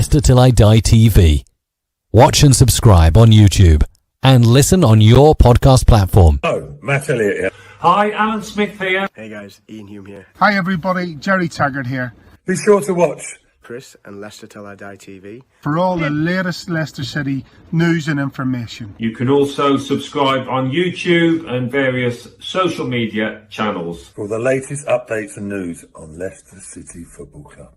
Leicester Till I Die TV. Watch and subscribe on YouTube and listen on your podcast platform. Oh, Matt Elliott here. Hi, Alan Smith here. Hey guys, Ian Hume here. Hi everybody, Jerry Taggart here. Be sure to watch Chris and Leicester Till I Die TV For all the latest Leicester City news and information. You can also subscribe on YouTube and various social media channels. for the latest updates and news on Leicester City Football Club.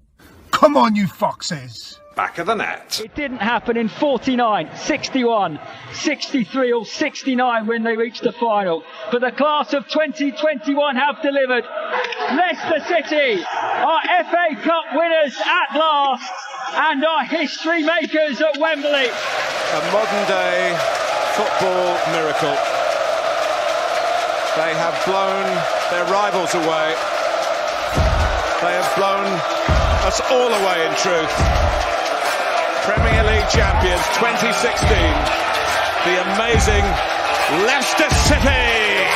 Come on, you foxes! Back of the net. It didn't happen in 49, 61, 63 or 69 when they reached the final. But the class of 2021 have delivered. Leicester City are FA Cup winners at last and are history makers at Wembley. A modern day football miracle. They have blown their rivals away. They have blown us all away in truth. Premier League champions 2016. The amazing Leicester City.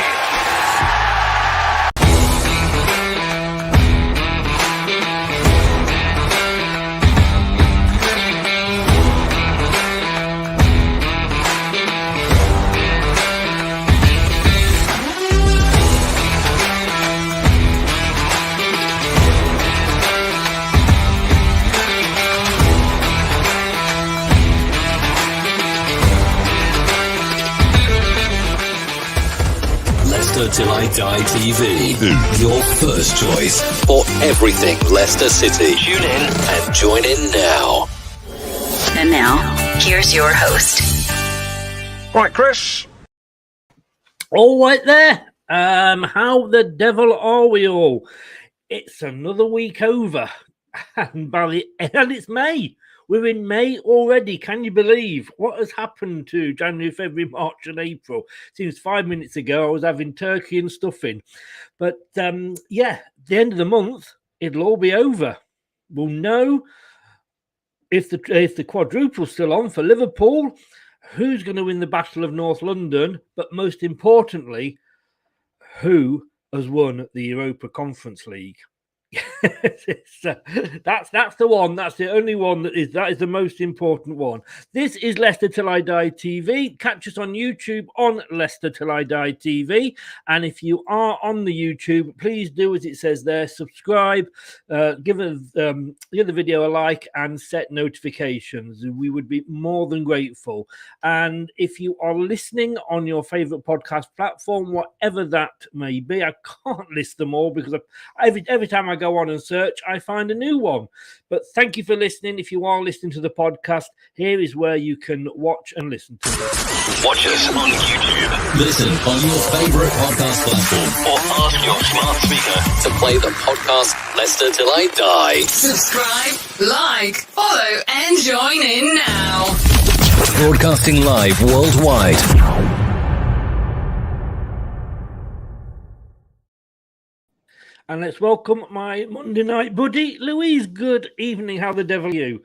Leicester Till I Die TV. Your first choice for everything Leicester City. Tune in and join in now. And now, here's your host. Right, Chris. All right there. How the devil are we all? It's another week over, and it's May. We're in May already. Can you believe what has happened to January, February, March, and April? Since 5 minutes ago, I was having turkey and stuffing. But the end of the month, it'll all be over. We'll know if the quadruple's still on for Liverpool, who's going to win the Battle of North London, but most importantly, who has won the Europa Conference League. That's the one. That's the only one that is the most important one. This is Leicester Till I Die TV. Catch us on YouTube on Leicester Till I Die TV. And if you are on the YouTube, please do as it says there. Subscribe, give the video a like, and set notifications. We would be more than grateful. And if you are listening on your favorite podcast platform, whatever that may be, I can't list them all because every time I go on and search, I find a new one. But thank you for listening. If you are listening to the podcast, here is where you can watch and listen to it. Watch us on YouTube. Listen on your favourite podcast platform. Or ask your smart speaker to play the podcast Leicester Till I Die. Subscribe, like, follow, and join in now. Broadcasting live worldwide. And let's welcome my Monday night buddy, Louise. Good evening. How the devil are you?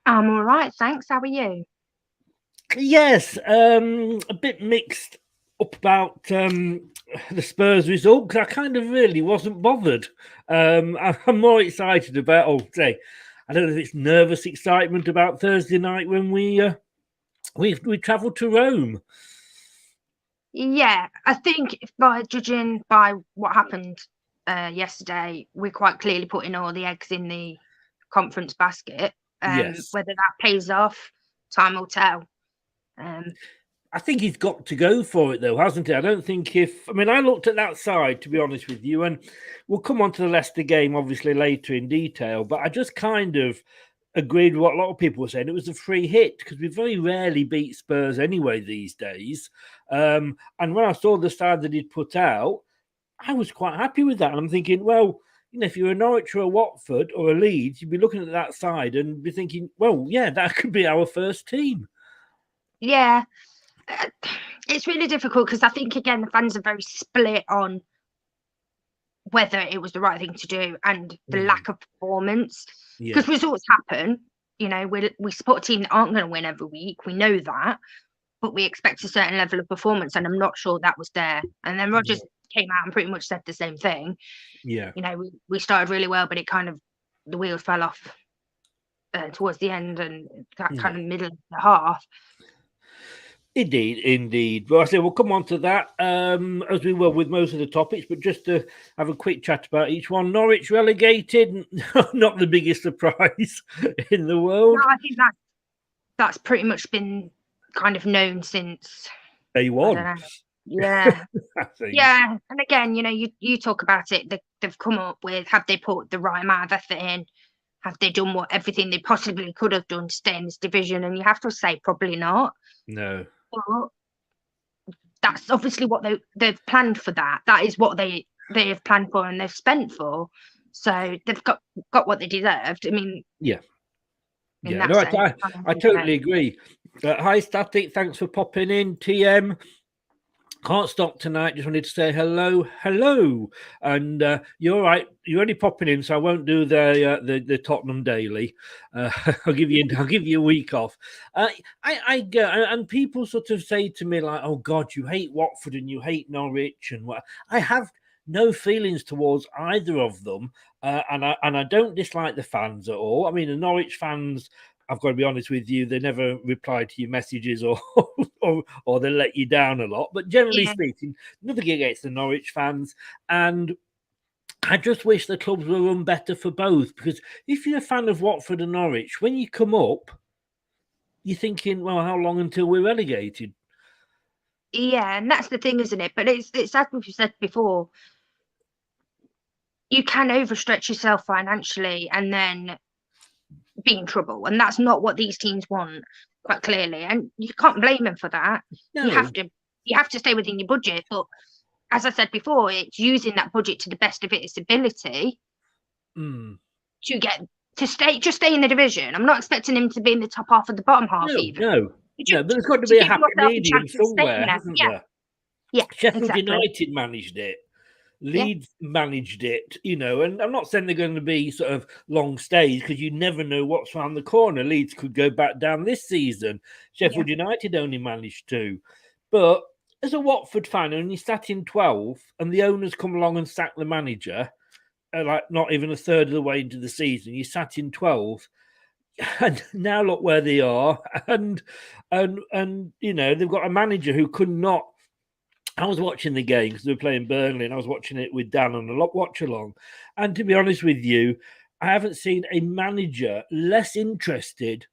I'm all right, thanks. How are you? Yes, a bit mixed up about the Spurs result because I kind of really wasn't bothered. I'm more excited about, I don't know if it's nervous excitement about Thursday night when we travelled to Rome. Yeah, I think by judging by what happened yesterday, we're quite clearly putting all the eggs in the conference basket. Yes. Whether that pays off, time will tell. I think he's got to go for it, though, hasn't he? I don't think I looked at that side, to be honest with you, and we'll come on to the Leicester game, obviously, later in detail, but I just kind of agreed with what a lot of people were saying. It was a free hit, because we very rarely beat Spurs anyway these days. And when I saw the side that he'd put out, I was quite happy with that. And I'm thinking, well, if you're a Norwich or a Watford or a Leeds, you'd be looking at that side and be thinking, well, yeah, that could be our first team. Yeah, it's really difficult because I think, again, the fans are very split on whether it was the right thing to do and the lack of performance. Because results happen. We support a team that aren't going to win every week. We know that. But we expect a certain level of performance, and I'm not sure that was there. And then Rodgers came out and pretty much said the same thing. Yeah. We started really well, but it kind of, the wheels fell off towards the end and that kind of middle of the half. Indeed. Well, I say we'll come on to that as we will with most of the topics, but just to have a quick chat about each one. Norwich relegated, not the biggest surprise in the world. No, I think that's pretty much been kind of known since day one. Yeah. Yeah. And again, you talk about it, they've come up with, have they put the right amount of effort in? Have they done everything they possibly could have done to stay in this division? And you have to say probably not. No. But that's obviously what they've planned for. That is what they have planned for and they've spent for. So they've got what they deserved. I mean, yeah. No, I totally agree. Hi, Static. Thanks for popping in. TM. Can't stop tonight. Just wanted to say hello. And you're right. You're only popping in, so I won't do the Tottenham daily. I'll give you a week off. I go, and people sort of say to me like, "Oh God, you hate Watford and you hate Norwich," and what I have no feelings towards either of them, and I don't dislike the fans at all. I mean, the Norwich fans, I've got to be honest with you, they never reply to your messages or they let you down a lot. But generally speaking, nothing against the Norwich fans. And I just wish the clubs were run better for both. Because if you're a fan of Watford and Norwich, when you come up, you're thinking, well, how long until we're relegated? Yeah, and that's the thing, isn't it? But it's as we've said before, you can overstretch yourself financially and then be in trouble, and that's not what these teams want, quite clearly, and you can't blame them for that. No. You have to stay within your budget, but as I said before, it's using that budget to the best of its ability to stay in the division. I'm not expecting him to be in the top half of the bottom half even. No, but there's got to be a happy medium somewhere, hasn't there? Yeah, Sheffield United managed it. Leeds managed it, and I'm not saying they're going to be sort of long stays because you never know what's around the corner. Leeds could go back down this season. Sheffield United only managed 2. But as a Watford fan, when you sat in 12th and the owners come along and sack the manager, like not even a third of the way into the season, you sat in 12th, and now look where they are, and they've got a manager who could not. I was watching the game because they were playing Burnley, and I was watching it with Dan on a watch along. And to be honest with you, I haven't seen a manager less interested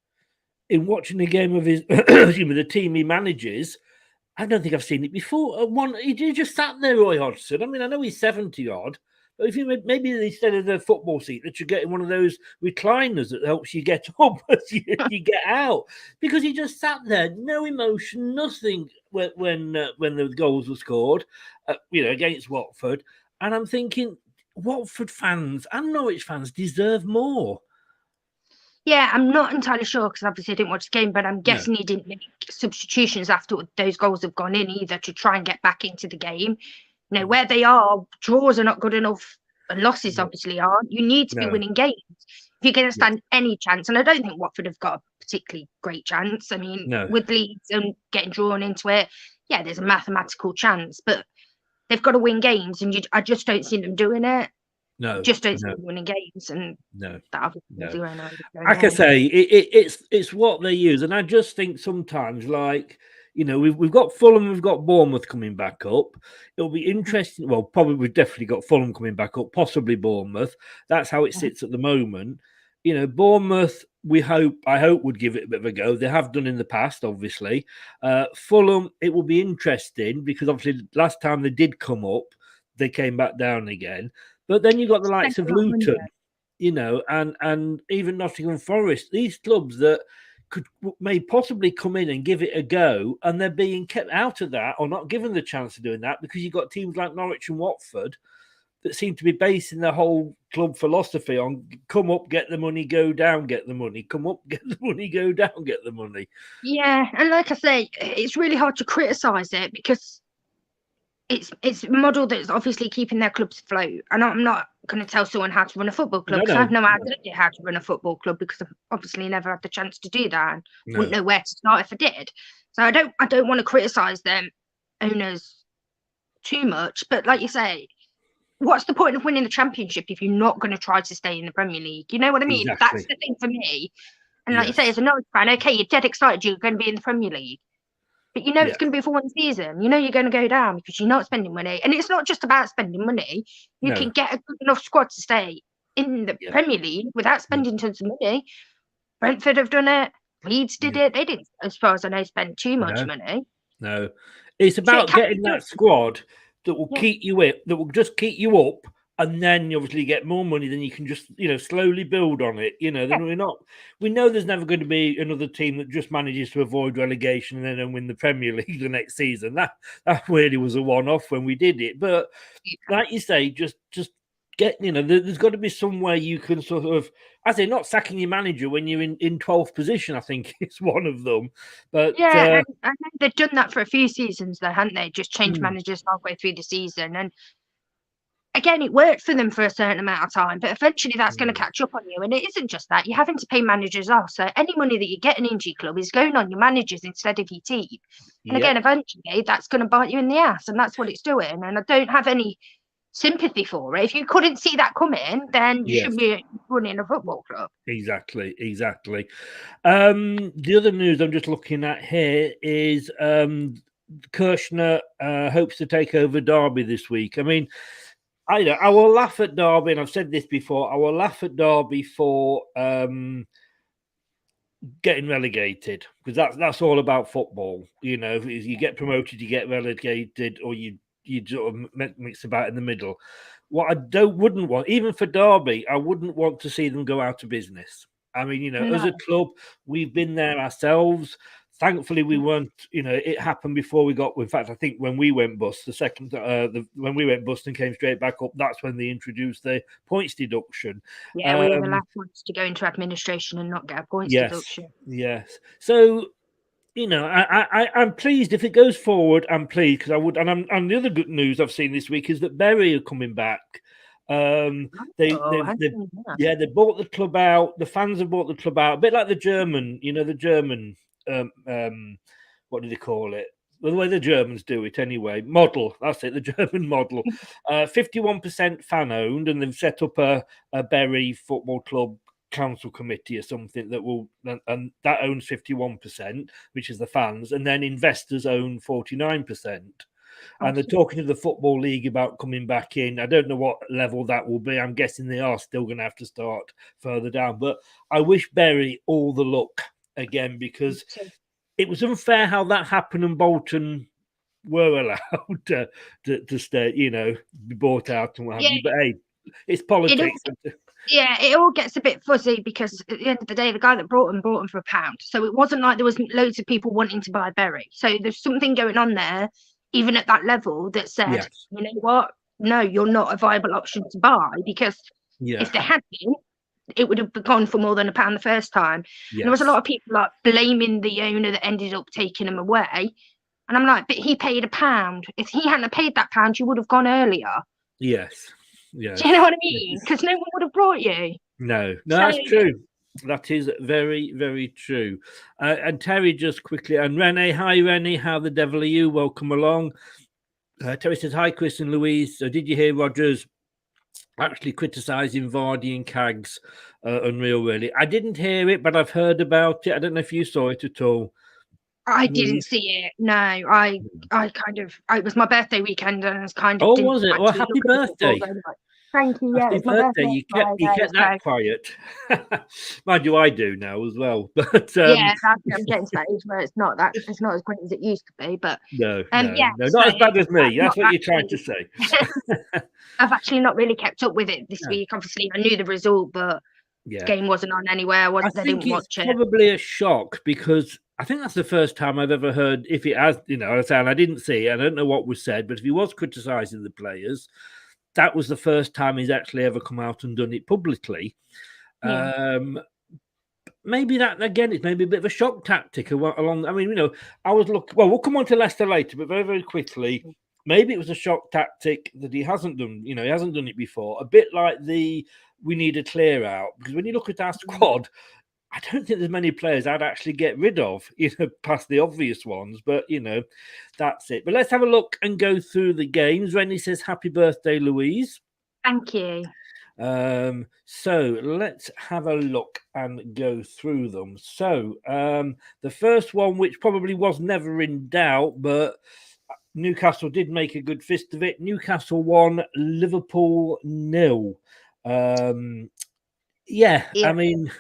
in watching a game of his the team he manages. I don't think I've seen it before. He just sat there, Roy Hodgson. I mean, I know he's 70 odd, but if you maybe instead of the football seat, that you get in one of those recliners that helps you get up as you get out, because he just sat there, no emotion, nothing when the goals were scored, against Watford. And I'm thinking, Watford fans and Norwich fans deserve more. Yeah, I'm not entirely sure because obviously I didn't watch the game, but I'm guessing he didn't make substitutions after those goals have gone in either to try and get back into the game. Where they are, draws are not good enough, and losses obviously aren't. You need to be winning games if you're going to stand any chance. And I don't think Watford have got a particularly great chance. I mean, with Leeds and getting drawn into it, there's a mathematical chance, but they've got to win games, and I just don't see them doing it. Just don't see them winning games, and that obviously like I say, it's what they use, and I just think sometimes we've got Fulham, we've got Bournemouth coming back up. It'll be interesting. Well, probably we've definitely got Fulham coming back up, possibly Bournemouth. That's how it sits at the moment. Bournemouth, I hope would give it a bit of a go. They have done in the past, obviously. Fulham, it will be interesting because obviously last time they did come up, they came back down again. But then you've got the likes of Luton, and even Nottingham Forest. These clubs that may possibly come in and give it a go, and they're being kept out of that or not given the chance of doing that because you've got teams like Norwich and Watford that seem to be basing their whole club philosophy on come up, get the money, go down, get the money, come up, get the money, go down, get the money. Yeah, and like I say, it's really hard to criticise it because it's a model that's obviously keeping their clubs afloat. And I'm not going to tell someone how to run a football club because I have no idea how to run a football club because I've obviously never had the chance to do that. And wouldn't know where to start if I did. So I don't want to criticise them owners too much. But like you say, what's the point of winning the Championship if you're not going to try to stay in the Premier League? You know what I mean? Exactly. That's the thing for me. And like you say, as a Norwich fan, okay, you're dead excited you're going to be in the Premier League. But you know it's going to be for one season. You know you're going to go down because you're not spending money. And it's not just about spending money. You can get a good enough squad to stay in the Premier League without spending tons of money. Brentford have done it. Leeds did it. They didn't, as far as I know, spend too much money. No. It's about getting that squad that will keep you up, that will just keep you up, and then you obviously get more money, then you can just, slowly build on it. Then we know there's never going to be another team that just manages to avoid relegation and then win the Premier League the next season. That really was a one-off when we did it. But like you say, just get, there's got to be somewhere you can sort of, I say, not sacking your manager when you're in 12th position, I think it's one of them. But I know they've done that for a few seasons though, haven't they? Just changed managers halfway through the season. And again, it worked for them for a certain amount of time, but eventually that's going to catch up on you. And it isn't just that. You're having to pay managers off. So any money that you're getting into your club is going on your managers instead of your team. And again, eventually that's going to bite you in the ass. And that's what it's doing. And I don't have any sympathy for it. If you couldn't see that coming, then you should be running a football club. Exactly. The other news I'm just looking at here is Kirshner hopes to take over Derby this week. I mean, I will laugh at Derby, and I've said this before, I will laugh at Derby for getting relegated, because that's all about football. If you get promoted, you get relegated, or you sort of mix about in the middle. What I wouldn't want, even for Derby, I wouldn't want to see them go out of business. I mean, as a club, we've been there ourselves. Thankfully, we weren't, it happened before we got, in fact, I think when we went bust, when we went bust and came straight back up, that's when they introduced the points deduction. Yeah, we were the last ones to go into administration and not get a points deduction. Yes. So, I'm pleased if it goes forward. I'm pleased because I would, and the other good news I've seen this week is that Bury are coming back. They bought the club out. The fans have bought the club out, a bit like the German, what do they call it? Well, the way the Germans do it anyway. Model, that's it, the German model. 51% fan owned, and they've set up a Bury Football Club council committee or something and that owns 51%, which is the fans, and then investors own 49%. And they're talking to the Football League about coming back in. I don't know what level that will be. I'm guessing they are still going to have to start further down. But I wish Bury all the luck again, because it was unfair how that happened, and Bolton were allowed to stay, be bought out and what have you. But hey, it's politics. It all gets a bit fuzzy, because at the end of the day, the guy that brought them for £1. So it wasn't like there was loads of people wanting to buy Bury. So there's something going on there, even at that level, that said, you know what? No, you're not a viable option to buy, because if there had been, it would have gone for more than £1 the first time. And there was a lot of people like blaming the owner that ended up taking them away. And I'm like, but he paid £1. If he hadn't paid that £1, you would have gone earlier. Yes. Yeah. Do you know what I mean? Because no one would have brought you. No, that's true. That is very, very true. And Terry, just quickly, and Renee, hi Renee, how the devil are you? Welcome along. Terry says, hi Chris and Louise. So did you hear Rodgers actually criticising Vardy and Cags? Unreal, really. I didn't hear it, but I've heard about it. I don't know if you saw it at all. I didn't see it. No, I kind of. It was my birthday weekend, and I was kind of. Oh, was it? Well, happy birthday! Thank you. Happy birthday! You kept that quiet. Mind you, I do now as well. But I'm getting to that age where it's not as great as it used to be. But no, not as bad as me. That's what you're trying to say. I've actually not really kept up with it this week. Obviously, I knew the result, but the game wasn't on anywhere. I didn't watch it. Probably a shock, because I think that's the first time I've ever heard, if it has, and I didn't see it, I don't know what was said, but if he was criticising the players, that was the first time he's actually ever come out and done it publicly. Maybe that, again, it's maybe a bit of a shock tactic along. I mean, I was looking, well, we'll come on to Leicester later, but very, very quickly, maybe it was a shock tactic that he hasn't done, he hasn't done it before. A bit like we need a clear out, because when you look at our squad, I don't think there's many players I'd actually get rid of, past the obvious ones. But, that's it. But let's have a look and go through the games. Rennie says, happy birthday, Louise. Thank you. So let's have a look and go through them. So the first one, which probably was never in doubt, but Newcastle did make a good fist of it. Newcastle 1, Liverpool 0. Yeah, I mean,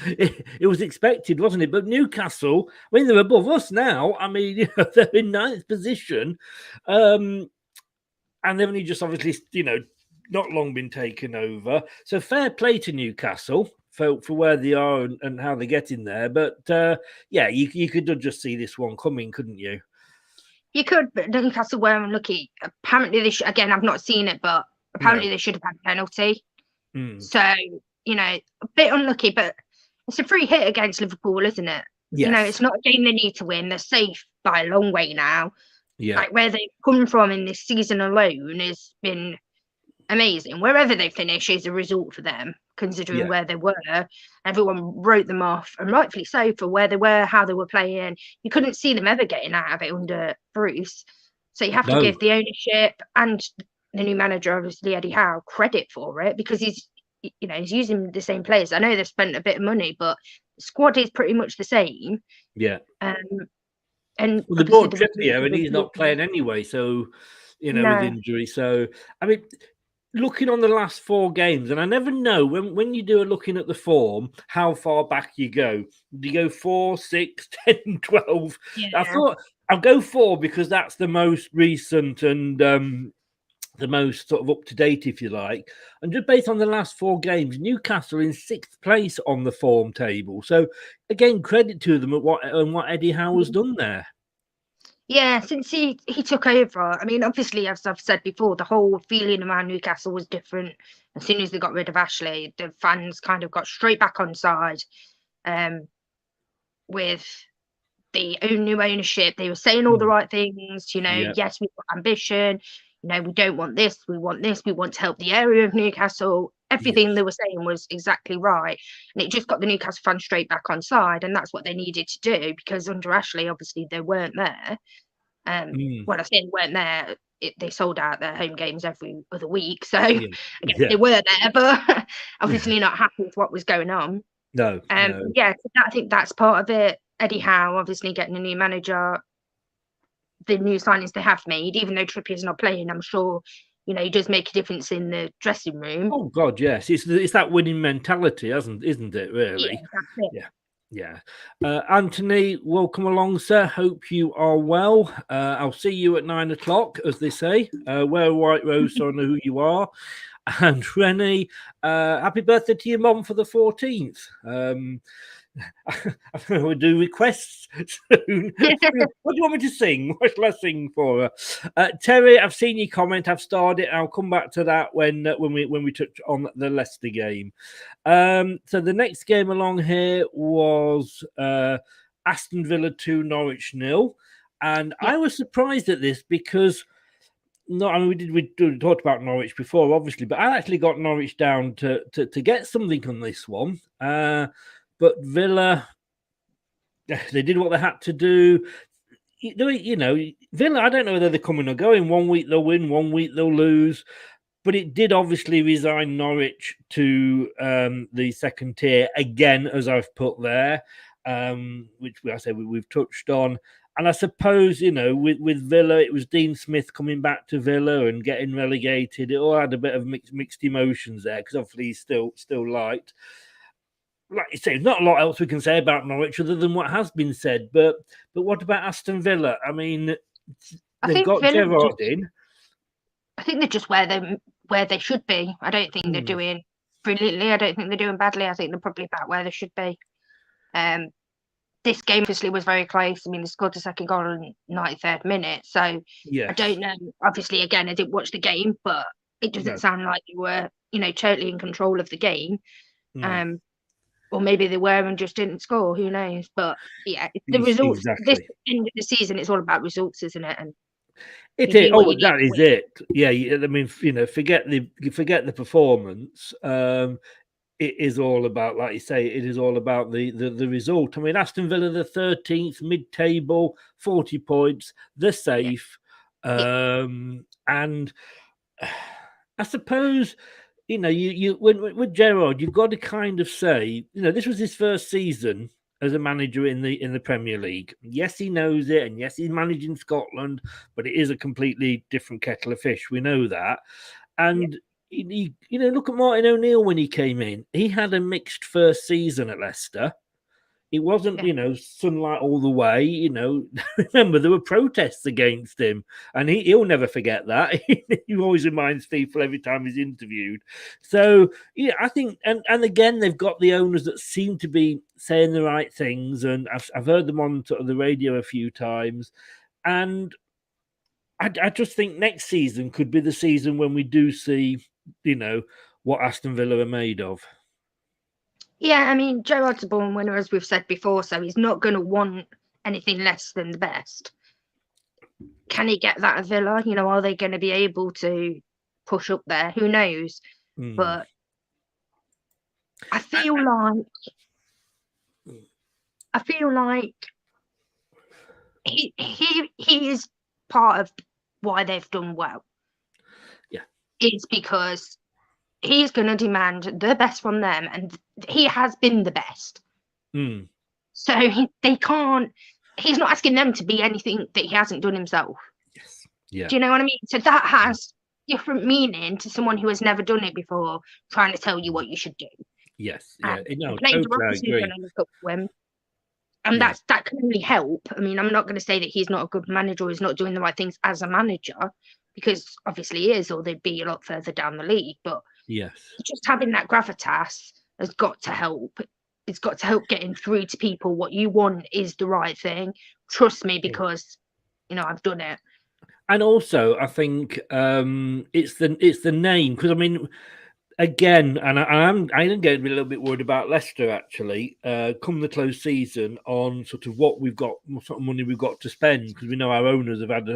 it was expected, wasn't it? But Newcastle, I mean, they're above us now. I mean, they're in 9th position. And they've only just obviously, not long been taken over. So fair play to Newcastle for where they are and how they're getting there. But yeah, you could just see this one coming, couldn't you? You could, but Newcastle were unlucky. Apparently, again, I've not seen it, but apparently they should have had a penalty. So, a bit unlucky, but it's a free hit against Liverpool, isn't it? Yes. It's not a game they need to win. They're safe by a long way now. Yeah. Like where they've come from in this season alone has been amazing. Wherever they finish is a result for them, considering where they were. Everyone wrote them off, and rightfully so, for where they were, how they were playing. You couldn't see them ever getting out of it under Bruce. So you have to give the ownership and the new manager, obviously Eddie Howe, credit for it, because he's using the same players. I know they've spent a bit of money, but the squad is pretty much the same. Yeah. And well, they bought Trippier, and he's not playing anyway. So, with injury. So, I mean, looking on the last 4 games, and I never know when you do a looking at the form, how far back you go. Do you go 4, 6, 10, 12? Yeah. I thought I'll go 4 because that's the most recent and the most sort of up to date, if you like. And just based on the last 4 games, Newcastle in 6th place on the form table. So again, credit to them at what Eddie Howe has done there. Yeah, since he took over, I mean, obviously, as I've said before, the whole feeling around Newcastle was different. As soon as they got rid of Ashley, the fans kind of got straight back on side with the new ownership. They were saying all the right things, yes, we've got ambition, we don't want this, we want this, we want to help the area of Newcastle. Everything they were saying was exactly right. And it just got the Newcastle fans straight back on side. And that's what they needed to do, because under Ashley, obviously, they weren't there. When I say they weren't there, they sold out their home games every other week. So they were there, but obviously not happy with what was going on. No. Yeah, I think that's part of it. Eddie Howe, obviously getting a new manager, the new signings they have made, even though Trippier's not playing, I'm sure he does make a difference in the dressing room. Oh God, yes, it's that winning mentality, isn't it? Really? Yeah, that's it. Yeah. Anthony, welcome along, sir. Hope you are well. I'll see you at 9 o'clock, as they say. Wear a white rose so I know who you are. And Rennie, happy birthday to your mom for the 14th. We'll do requests soon. What do you want me to sing? What shall I sing for her? Terry, I've seen your comment. I've starred it. I'll come back to that when we touch on the Leicester game. So the next game along here was Aston Villa 2, Norwich 0. And I was surprised at this because we talked about Norwich before, obviously, but I actually got Norwich down to get something on this one. But Villa, they did what they had to do. Villa, I don't know whether they're coming or going. 1 week they'll win, 1 week they'll lose. But it did obviously resign Norwich to the second tier again, as I've put there, which I said we've touched on. And I suppose, with Villa, it was Dean Smith coming back to Villa and getting relegated. It all had a bit of mixed emotions there, because obviously he's still liked. Like you say, there's not a lot else we can say about Norwich other than what has been said. But what about Aston Villa? I mean, they've got Gerrard in. I think they're just where they should be. I don't think they're doing brilliantly. I don't think they're doing badly. I think they're probably about where they should be. This game obviously was very close. I mean, they scored the second goal in 93rd minute. So I don't know. Obviously, again, I didn't watch the game, but it doesn't sound like they were, totally in control of the game. Or maybe they were and just didn't score. Who knows? But yeah, the results. Exactly. This end of the season, it's all about results, isn't it? And it is. Oh, that is it. Yeah. I mean, forget the performance. It is all about, like you say, it is all about the result. I mean, Aston Villa, the 13th, mid-table, 40 points. They're safe, and I suppose, with Gerrard, you've got to kind of say, this was his first season as a manager in the Premier League. Yes, he knows it, and yes, he's managing Scotland, but it is a completely different kettle of fish. We know that. And look at Martin O'Neill when he came in. He had a mixed first season at Leicester. It wasn't, sunlight all the way. Remember, there were protests against him, and he'll never forget that. He always reminds people every time he's interviewed. So, I think, and again, they've got the owners that seem to be saying the right things, and I've heard them on sort of the radio a few times, and I just think next season could be the season when we do see, what Aston Villa are made of. Yeah, I mean, Gerrard's a born winner, as we've said before, so he's not going to want anything less than the best. Can he get that at Villa? Are they going to be able to push up there? Who knows? But I feel like he is part of why they've done well. Yeah, it's because he's going to demand the best from them, and he has been the best. So they can't. He's not asking them to be anything that he hasn't done himself. Yes. Yeah. Do you know what I mean? So that has different meaning to someone who has never done it before, trying to tell you what you should do. Yes. Yeah. No, totally agree. Look up to him. And that can really help. I mean, I'm not going to say that he's not a good manager or he's not doing the right things as a manager, because obviously he is, or they'd be a lot further down the league. But just having that gravitas has got to help. It's got to help getting through to people what you want is the right thing. Trust me, because I've done it. And also, I think it's the name, because I mean, again, and I'm getting a little bit worried about Leicester actually. Come the close season, on sort of what sort of money we've got to spend, because we know our owners have had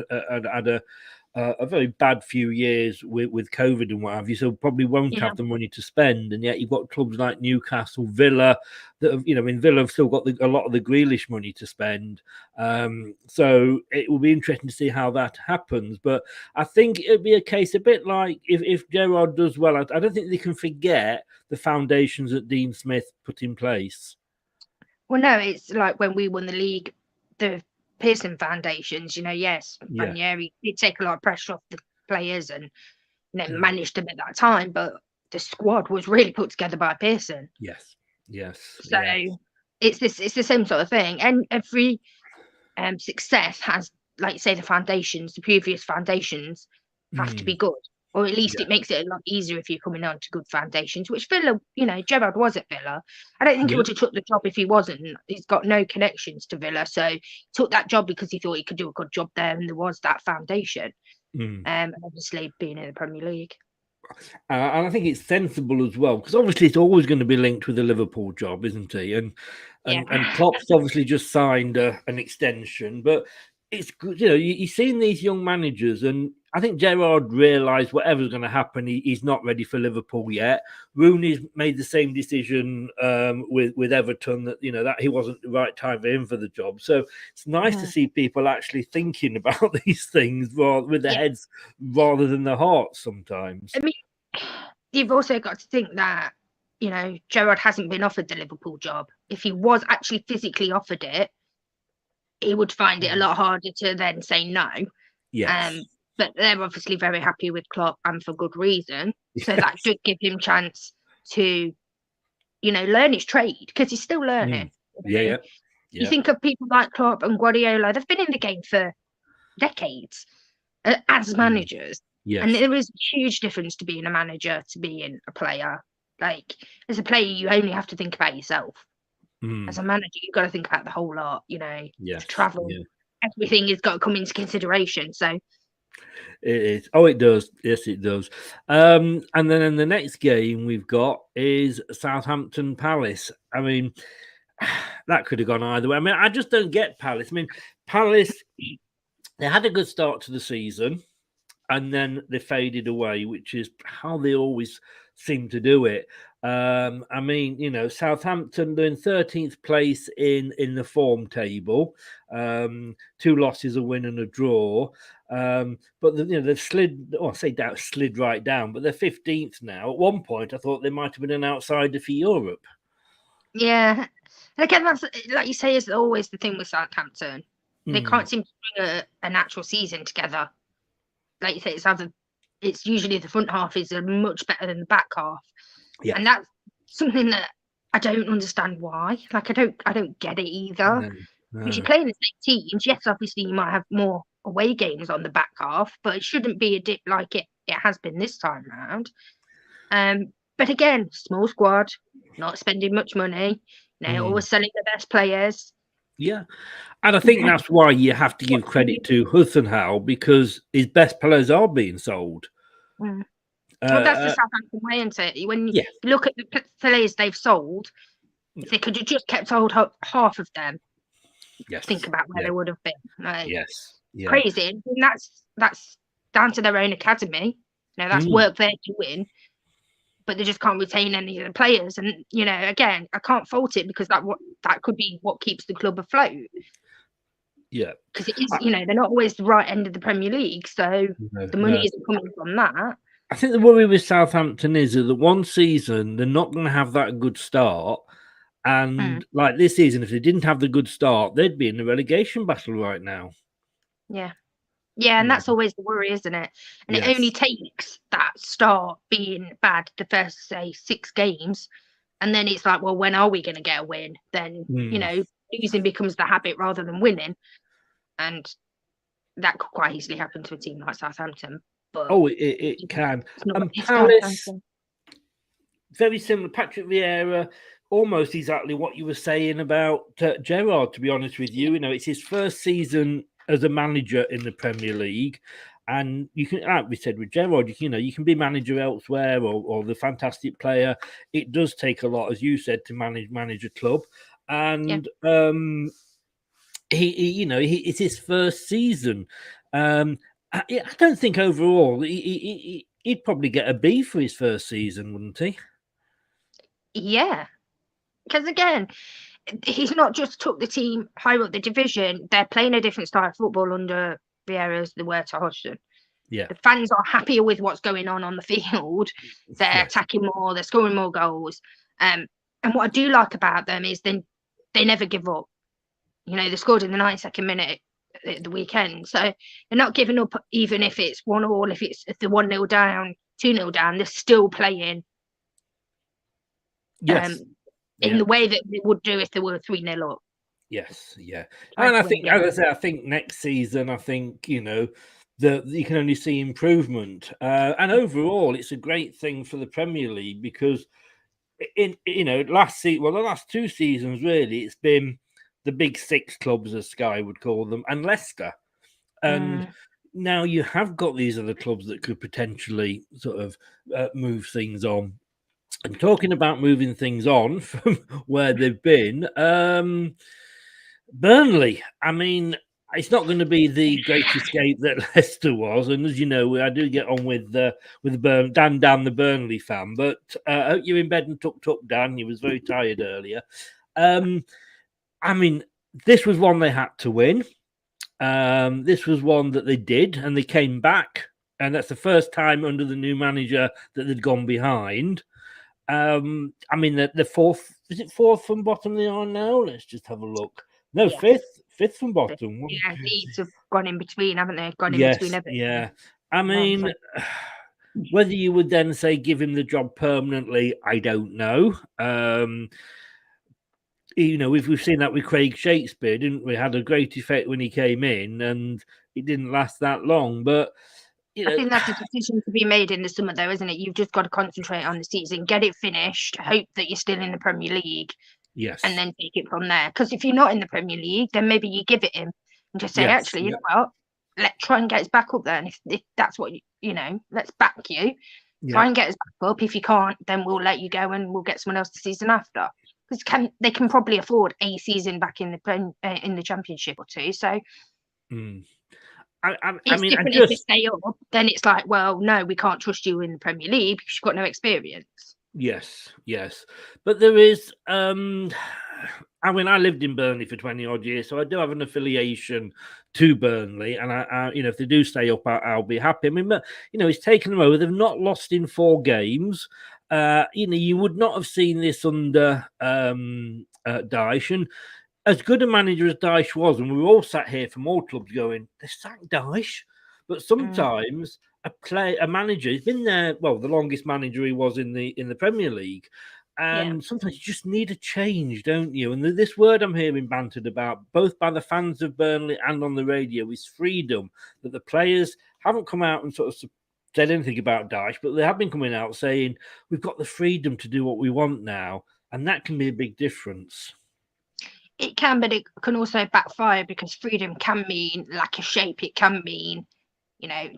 a very bad few years with COVID and what have you, so probably won't have the money to spend. And yet you've got clubs like Newcastle, Villa, that have, Villa have still got a lot of the Grealish money to spend. So it will be interesting to see how that happens. But I think it'd be a case a bit like if Gerrard does well, I don't think they can forget the foundations that Dean Smith put in place. Well, no, it's like when we won the league, the Pearson foundations, yes, Ranieri did take a lot of pressure off the players and managed them at that time, but the squad was really put together by Pearson. Yes. So it's the same sort of thing, and every success has, like you say, the previous foundations have to be good, or at least it makes it a lot easier if you're coming on to good foundations, which Villa, Gerrard was at Villa. I don't think he would have took the job if he wasn't. He's got no connections to Villa, so he took that job because he thought he could do a good job there, and there was that foundation. And obviously being in the Premier League. And I think it's sensible as well, because obviously it's always going to be linked with the Liverpool job, isn't he? And Klopp's obviously just signed an extension, but it's good, you've seen these young managers, and I think Gerrard realised whatever's going to happen, he's not ready for Liverpool yet. Rooney's made the same decision with Everton, that that he wasn't the right time for him for the job. So it's nice to see people actually thinking about these things with their heads rather than their hearts sometimes. I mean, you've also got to think that Gerrard hasn't been offered the Liverpool job. If he was actually physically offered it, he would find it a lot harder to then say no. Yes. But they're obviously very happy with Klopp, and for good reason. So that should give him chance to, learn his trade, because he's still learning. Yeah. You think of people like Klopp and Guardiola; they've been in the game for decades as managers. Yes. And there is a huge difference to being a manager to being a player. Like, as a player, you only have to think about yourself. As a manager, you've got to think about the whole lot, travel. Everything has got to come into consideration. So it is. Oh, it does. Yes, it does. And then in the next game we've got is Southampton Palace. I mean, that could have gone either way. I mean, I just don't get Palace. I mean, Palace, they had a good start to the season. and then they faded away, which is how they always seem to do it. I mean, Southampton, they're in 13th place in the form table, 2 losses, a win and a draw. But they've slid. I say slid right down, but they're 15th now. At one point, I thought they might have been an outsider for Europe. Yeah, and again, that's like you say, is always the thing with Southampton. They can't seem to bring an actual season together. Like you say, it's usually the front half is much better than the back half. Yeah. And that's something that I don't understand why. Like I don't get it either. No. Because you're playing the same teams. Yes, obviously you might have more away games on the back half, but it shouldn't be a dip like it has been this time round. But again, small squad, not spending much money, always selling the best players. Yeah. And I think that's why you have to give credit to Hudson Howe, because his best players are being sold. Well, that's the Southampton way, isn't it? When you look at the players they've sold, if they could have just kept hold half of them, think about where they would have been. Crazy. And that's down to their own academy. That's work they're doing, but they just can't retain any of the players. And again, I can't fault it, because that could be what keeps the club afloat. Yeah, because it is, they're not always the right end of the Premier League, so the money isn't coming from that. I think the worry with Southampton is that one season they're not going to have that good start, and like this season, if they didn't have the good start, they'd be in the relegation battle right now. Yeah, and that's always the worry, isn't it? And it only takes that start being bad the first, say, 6 games, and then it's like, well, when are we going to get a win? Then losing becomes the habit rather than winning, and that could quite easily happen to a team like Southampton. But it can. And Palace, very similar. Patrick Vieira, almost exactly what you were saying about Gerrard, to be honest with you. It's his first season as a manager in the Premier League. And you can, like we said with Gerrard, you can be manager elsewhere or the fantastic player. It does take a lot, as you said, to manage a club. And it's his first season. I don't think overall he'd probably get a B for his first season, wouldn't he? Yeah, because again, he's not just took the team higher up the division. They're playing a different style of football under Vieira as they were to Hodgson. Yeah, the fans are happier with what's going on the field. They're attacking more. They're scoring more goals. And what I do like about them is they never give up. They scored in the 92nd minute at the weekend, so they're not giving up even if it's 1-1, if they're 1-0 down, 2-0 down, they're still playing in the way that they would do if they were 3-0 up. Yes, yeah. And I think, as I say, I think next season, I think that you can only see improvement, and overall it's a great thing for the Premier League, because the last 2 seasons really, it's been the big 6 clubs, as Sky would call them, and Leicester. And now you have got these other clubs that could potentially sort of move things on. And talking about moving things on from where they've been, Burnley, I mean, it's not going to be the great escape that Leicester was. And as you know, I do get on with Dan, the Burnley fan. But I hope you're in bed and tucked up, Dan. You was very tired earlier. I mean, this was one they had to win. This was one that they did, and they came back. And that's the first time under the new manager that they'd gone behind. I mean, the 4th, is it 4th from bottom they are now? Let's just have a look. No, 5th from bottom. Yeah, Leeds have gone in between, haven't they? Gone in between everything. Yeah. I mean, whether you would then say give him the job permanently, I don't know. We've seen that with Craig Shakespeare, didn't we? Had a great effect when he came in, and it didn't last that long. But I think that's a decision to be made in the summer, though, isn't it? You've just got to concentrate on the season, get it finished, hope that you're still in the Premier League, and then take it from there. Because if you're not in the Premier League, then maybe you give it him and just say, actually, you know what? Let's try and get us back up there. And if that's what let's back you. Try and get us back up. If you can't, then we'll let you go and we'll get someone else the season after. Because they can probably afford a season back in the Championship or 2. So, It's different if they stay up. Then it's like, well, no, we can't trust you in the Premier League because you've got no experience. Yes, but there is. I mean, I lived in Burnley for 20 odd years, so I do have an affiliation to Burnley, and I if they do stay up, I'll be happy. I mean, but he's taken them over. They've not lost in 4 games. You would not have seen this under Dyche, and as good a manager as Dyche was, and we were all sat here from all clubs going, they sacked Dyche, but sometimes a manager, he's been there, well, the longest manager he was in the Premier League. And sometimes you just need a change, don't you? And this word I'm hearing bantered about, both by the fans of Burnley and on the radio, is freedom. That the players haven't come out and sort of said anything about Dyche, but they have been coming out saying, we've got the freedom to do what we want now. And that can be a big difference. It can, but it can also backfire because freedom can mean lack of shape. It can mean,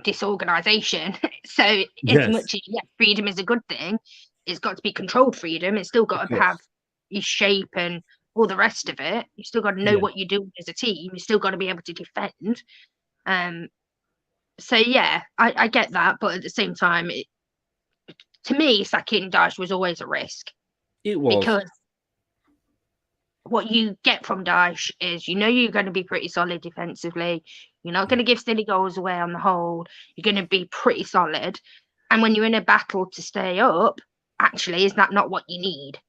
disorganisation. So as much as freedom is a good thing, it's got to be controlled freedom. It's still got to have your shape and all the rest of it. You still got to know what you're doing as a team. You still got to be able to defend. So I get that, but at the same time, to me, sacking Dyche was always a risk. It was, because what you get from Dyche is you're going to be pretty solid defensively. You're not going to give silly goals away on the whole. You're going to be pretty solid, and when you're in a battle to stay up, actually, is that not what you need?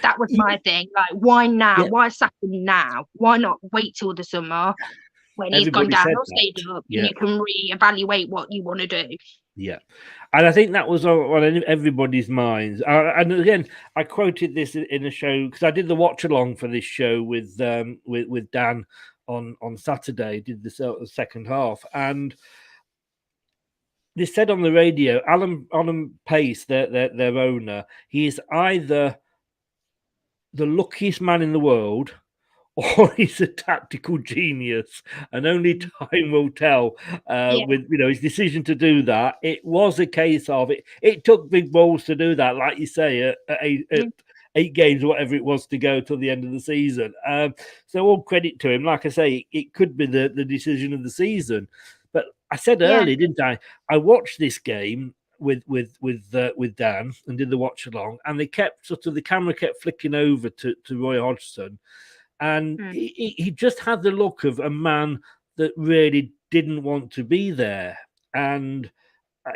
That was my thing. Like, why now? Why sack him now? Why not wait till the summer when he's gone down or stayed up, and you can reevaluate what you want to do? Yeah, and I think that was on everybody's minds. And again, I quoted this in a show because I did the watch along for this show with Dan on Saturday. Did the second half, and they said on the radio, Alan Pace, their owner, he is either the luckiest man in the world or he's a tactical genius, and only time will tell with his decision to do that. It was a case of it took big balls to do that, like you say, at 8 games or whatever it was to go till the end of the season. So all credit to him. Like I say, it could be the decision of the season. But I said earlier, didn't I? I watched this game with Dan and did the watch along, and they kept the camera kept flicking over to Roy Hodgson, and he just had the look of a man that really didn't want to be there, and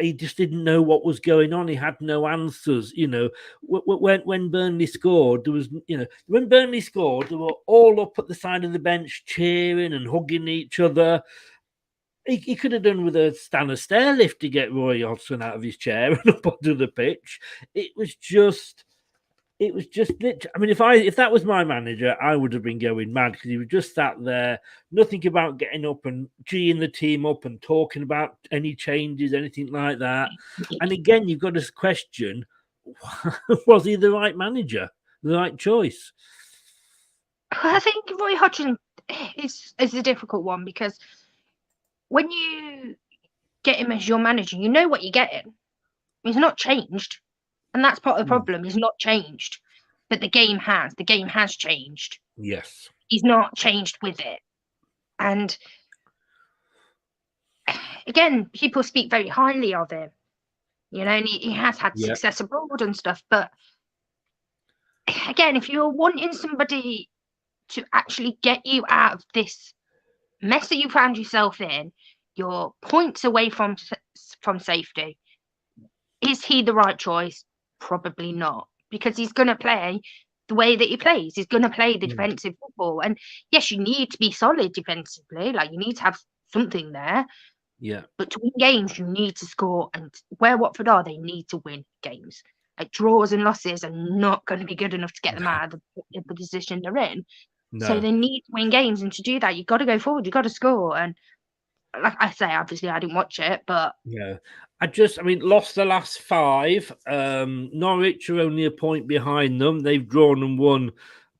he just didn't know what was going on. He had no answers. When Burnley scored, they were all up at the side of the bench cheering and hugging each other. He could have done with a stair lift to get Roy Hodgson out of his chair and up onto the pitch. It was just. I mean, if that was my manager, I would have been going mad because he was just sat there, nothing about getting up and geeing the team up and talking about any changes, anything like that. And again, you've got to question: was he the right manager, the right choice? I think Roy Hodgson is a difficult one because when you get him as your manager, you know what you're getting. He's not changed. And that's part of the problem. He's not changed. But the game has. The game has changed. Yes. He's not changed with it. And again, people speak very highly of him. And he has had success abroad and stuff. But again, if you're wanting somebody to actually get you out of this mess that you found yourself in, you're points away from safety. Is he the right choice? Probably not, because he's going to play the way that he plays. He's going to play the defensive football. And yes, you need to be solid defensively. Like, you need to have something there. Yeah. But to win games, you need to score. And where Watford are, they need to win games. Like, draws and losses are not going to be good enough to get them out of the position they're in. No. So they need to win games. And to do that, you've got to go forward. You've got to score. And like I say, obviously, I didn't watch it, but... Yeah. Lost the last 5. Norwich are only a point behind them. They've drawn and won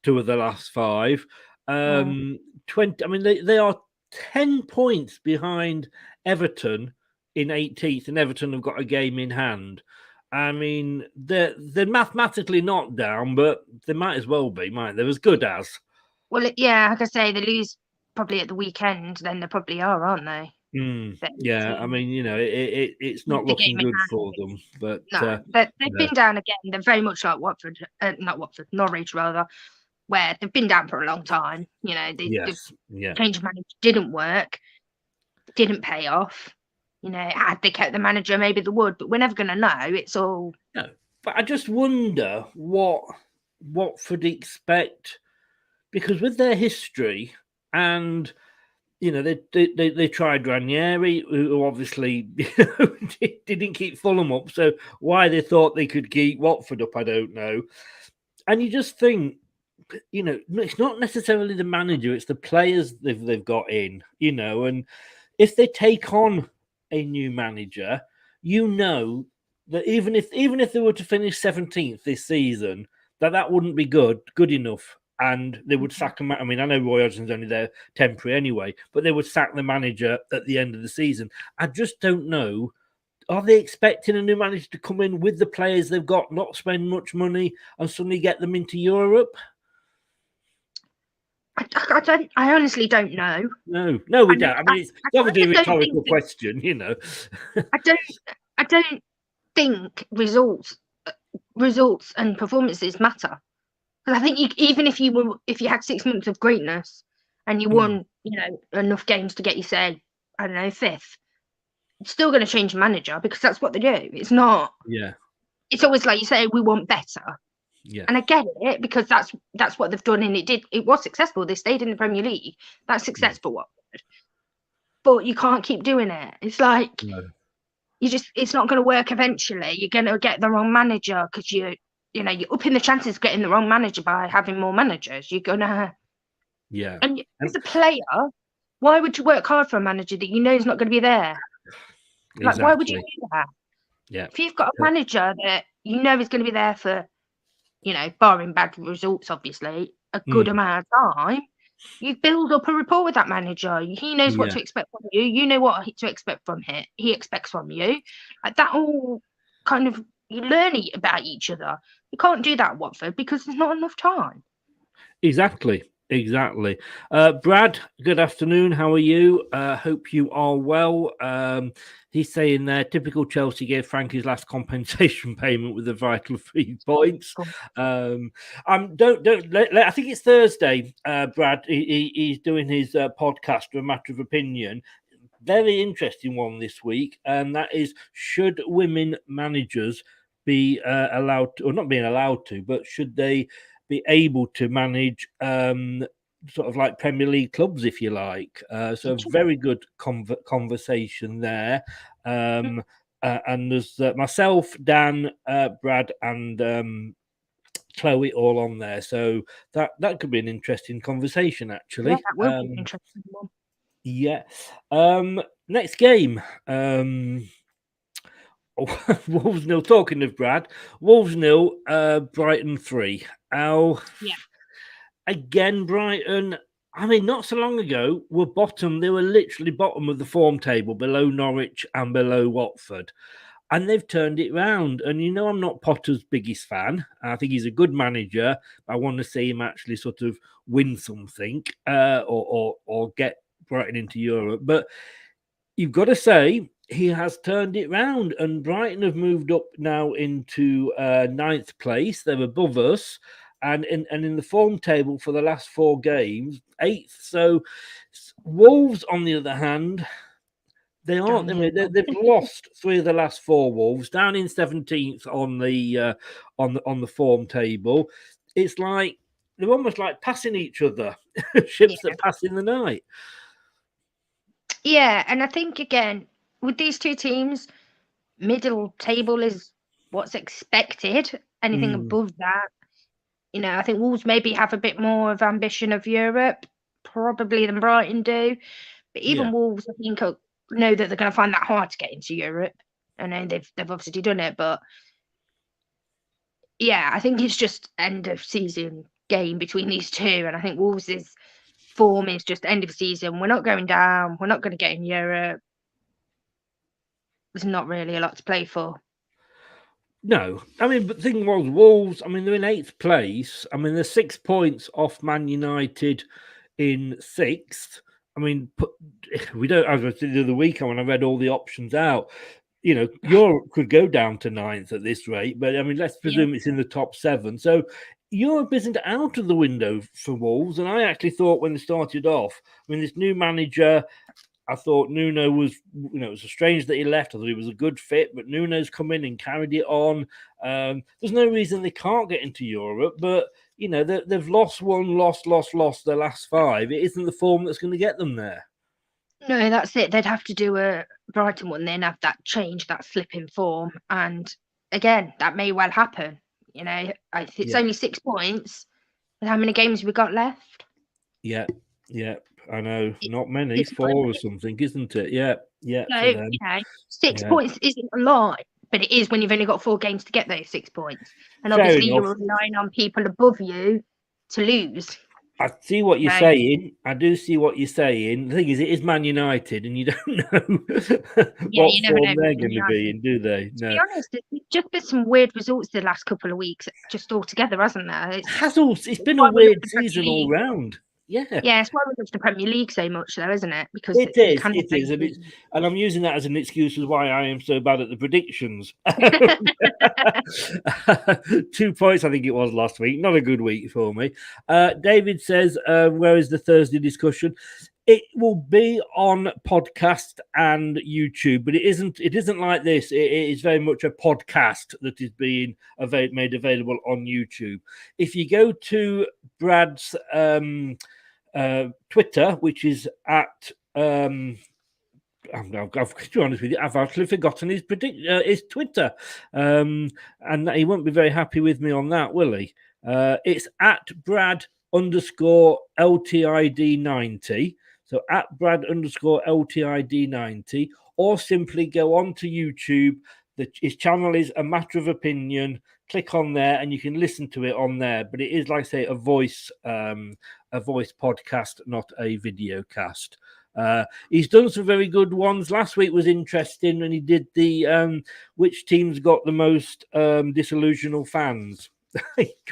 2 of the last 5. 20. They are 10 points behind Everton in 18th, and Everton have got a game in hand. I mean, they're mathematically not down, but they might as well be, mightn't they? They're as good as. Well, yeah, like I say, they lose probably at the weekend, then they probably are, aren't they? Yeah, I mean, it's not The looking game in good hand. for them. But No, they've been down again. They're very much like Norwich rather, where they've been down for a long time. The change of manager didn't work, didn't pay off. Had they kept the manager, maybe they would, but we're never going to know. It's all. No, but I just wonder what Watford expect, because with their history and they tried Ranieri, who obviously didn't keep Fulham up. So why they thought they could keep Watford up, I don't know. And you just think, it's not necessarily the manager; it's the players they've got in. And if they take on a new manager, that even if they were to finish 17th this season, that wouldn't be good enough. And they would sack him. I mean, I know Roy Hodgson's only there temporary anyway, but they would sack the manager at the end of the season. I just don't know. Are they expecting a new manager to come in with the players they've got, not spend much money, and suddenly get them into Europe? I honestly don't know. No, we don't. I mean, it's obviously a rhetorical question, I don't think results and performances matter. Because I think even if you had 6 months of greatness and you won, enough games to get you, say, I don't know, 5th, it's still going to change manager because that's what they do. It's not. Yeah. It's always like you say, we want better. Yeah. And I get it because that's what they've done, and it was successful. They stayed in the Premier League. That's successful. Watford. But you can't keep doing it. It's like it's not going to work eventually. You're going to get the wrong manager because you're upping the chances of getting the wrong manager by having more managers. You're gonna, And as a player, why would you work hard for a manager that you know is not going to be there? Like, why would you do that? Yeah. If you've got a manager that you know is going to be there for, barring bad results, obviously, a good amount of time, you build up a rapport with that manager. He knows what to expect from you. You know what to expect from him. He expects from you. Like that all kind of. You learn about each other. You can't do that at Watford because there's not enough time. Exactly. Brad, good afternoon. How are you? Hope you are well. He's saying there, typical Chelsea gave Frankie's last compensation payment with a vital 3 points. I think it's Thursday, Brad. He's doing his podcast, A Matter of Opinion. Very interesting one this week, and that is, should women managers be allowed to, or not being allowed to, but should they be able to manage sort of like Premier League clubs, if you like? So very good conversation there. And there's myself, Dan, Brad, and Chloe all on there. So that could be an interesting conversation, actually. Yeah, that will be an interesting one. Yeah. Next game. Wolves 0. Talking of Brad, Wolves 0, Brighton 3. Again, Brighton. I mean, not so long ago were bottom. They were literally bottom of the form table, below Norwich and below Watford. And they've turned it round. And I'm not Potter's biggest fan. I think he's a good manager. I want to see him actually sort of win something or get Brighton into Europe. But you've got to say he has turned it round, and Brighton have moved up now into 9th place. They're above us, and in the form table for the last 4 games, 8th. So Wolves, on the other hand, they aren't. I mean, they've lost 3 of the last 4. Wolves down in 17th on the form table. It's like they're almost like passing each other, ships that pass in the night. Yeah, and I think, again, with these 2 teams, middle table is what's expected. Anything above that, I think Wolves maybe have a bit more of ambition of Europe, probably, than Brighton do. But even Wolves, I think, know that they're going to find that hard to get into Europe. I know they've obviously done it, but yeah, I think it's just end of season game between these 2, and I think Wolves' form is just end of season. We're not going down. We're not going to get in Europe. There's not really a lot to play for. No, I mean, but the thing was, Wolves, I mean, they're in 8th place. I mean, they're 6 points off Man United in 6th. I mean, we don't. As I said the other week when I read all the options out, Europe could go down to 9th at this rate, but I mean, let's presume it's in the top 7. So Europe isn't out of the window for Wolves. And I actually thought when they started off, I mean, this new manager, I thought Nuno was, it was strange that he left. I thought he was a good fit, but Nuno's come in and carried it on. There's no reason they can't get into Europe, but they've lost their last 5. It isn't the form that's going to get them there. No, that's it. They'd have to do a Brighton one, then have that change, that slip in form. And again, that may well happen. It's only 6 points. And how many games have we got left? Yeah. I know. Not many. 4 or something, isn't it? Yeah. So, 6 points isn't a lot, but it is when you've only got 4 games to get those 6 points. And obviously you're relying on people above you to lose. I see what you're saying. I do see what you're saying. The thing is, it is Man United, and you don't know what form they're going to be in, do they? No. To be honest, it's just been some weird results the last couple of weeks, just altogether, hasn't there? It's been a weird season all round. Yeah, it's why we love the Premier League so much, though, isn't it? Because it is, and I'm using that as an excuse as why I am so bad at the predictions. 2 points, I think it was last week. Not a good week for me. David says, "Where is the Thursday discussion?" It will be on podcast and YouTube, but it isn't like this. It is very much a podcast that is being made available on YouTube. If you go to Brad's Twitter, which is at to be honest with you, I've actually forgotten his Twitter, and he won't be very happy with me on that, will he? It's at Brad_LTID90. So at Brad_LTID90, or simply go on to YouTube. His channel is A Matter of Opinion. Click on there and you can listen to it on there. But it is, like I say, a voice podcast, not a video cast. He's done some very good ones. Last week was interesting when he did the which team's got the most disillusional fans.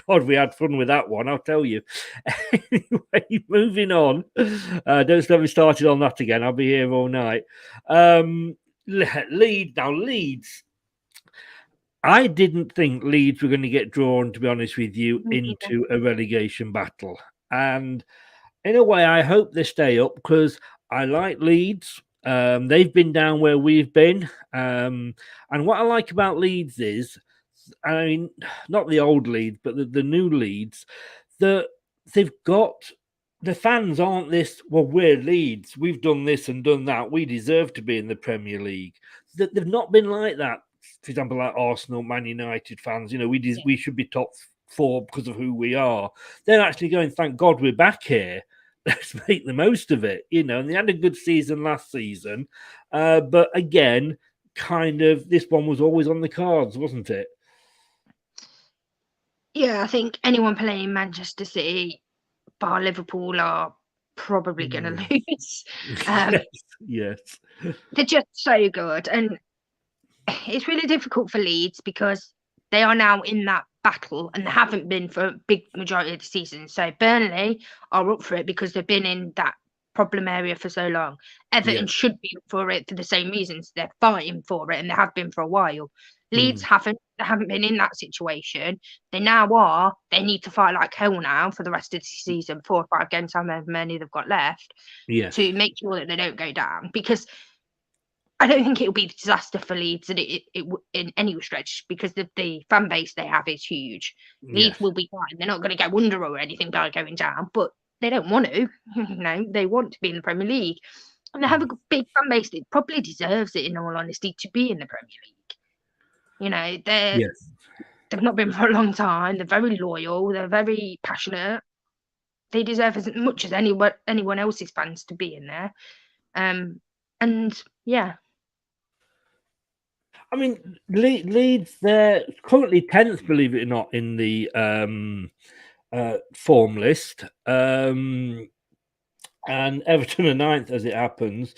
God, we had fun with that one, I'll tell you. Anyway, moving on. Don't get me started on that again. I'll be here all night. Leeds. I didn't think Leeds were going to get drawn, to be honest with you, into a relegation battle. And in a way, I hope they stay up because I like Leeds. They've been down where we've been. And what I like about Leeds is, I mean, not the old Leeds, but the new Leeds, they've got, the fans aren't this, well, we're Leeds, we've done this and done that, we deserve to be in the Premier League. They've not been like that. For example, like Arsenal, Man United fans, we should be top 4 because of who we are. They're actually going, thank God we're back here. Let's make the most of it, and they had a good season last season. But again, kind of, this one was always on the cards, wasn't it? Yeah, I think anyone playing Manchester City, bar Liverpool, are probably going to lose. Yes. They're just so good. And it's really difficult for Leeds because they are now in that battle and they haven't been for a big majority of the season. So Burnley are up for it because they've been in that problem area for so long. Everton should be up for it for the same reasons. They're fighting for it and they have been for a while. Leeds haven't been in that situation. They now are. They need to fight like hell now for the rest of the season, 4 or 5 games, however many they've got left, to make sure that they don't go down. Because I don't think it'll be a disaster for Leeds it in any stretch, because the fan base they have is huge. Leeds will be fine. They're not going to go under or anything by going down, but they don't want to. They want to be in the Premier League, and they have a big fan base that probably deserves it, in all honesty, to be in the Premier League. They've not been for a long time. They're very loyal. They're very passionate. They deserve as much as anyone else's fans to be in there. And yeah. I mean, Leeds, they're currently 10th, believe it or not, in the form list. And Everton are 9th, as it happens.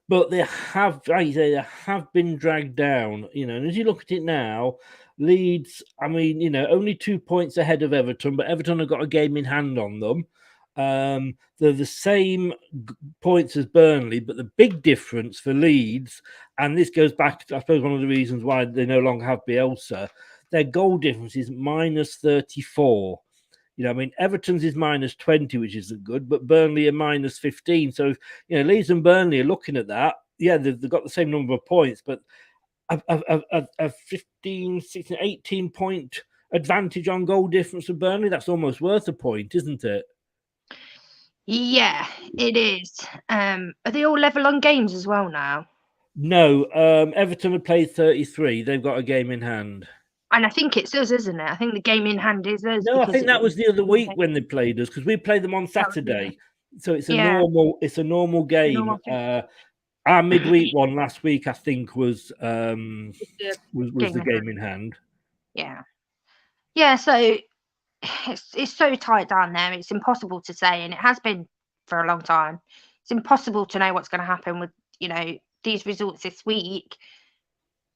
But they have, like you say, they have been dragged down, and as you look at it now, Leeds, I mean, only 2 points ahead of Everton, but Everton have got a game in hand on them. They're the same points as Burnley, but the big difference for Leeds, and this goes back to, I suppose, one of the reasons why they no longer have Bielsa, their goal difference is minus 34. You know, I mean, Everton's is minus 20, which isn't good, but Burnley are minus 15. So, you know, Leeds and Burnley are looking at that. Yeah, they've got the same number of points, but a 15, 16, 18 point advantage on goal difference for Burnley, that's almost worth a point, isn't it? Yeah, it is. Are they all level on games as well now? No, Everton have played 33. They've got a game in hand. And I think it's us, isn't it? I think the game in hand is us. No, I think that was the other week when they played us, because we played them on Saturday. So it's a normal game. Our midweek one last week, I think, was the game in hand. Yeah. So it's so tight down there. It's impossible to say, and it has been for a long time. It's impossible to know what's going to happen with, you know, these results this week.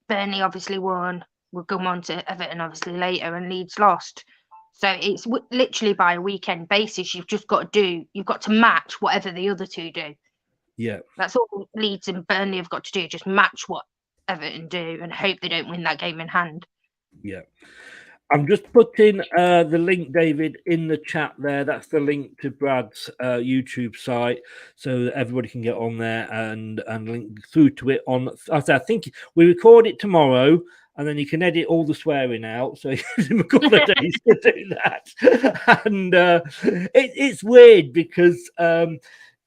Burnley obviously won. We'll go on to Everton obviously later, and Leeds lost. So it's literally by a weekend basis. You've got to match whatever the other two do. Yeah, that's all Leeds and Burnley have got to do. Just match what Everton do and hope they don't win that game in hand. Yeah. I'm just putting the link, David, in the chat there. That's the link to Brad's YouTube site, so that everybody can get on there and link through to it. I think we record it tomorrow, and then you can edit all the swearing out. So it gives him a couple of days to do that. And it's weird because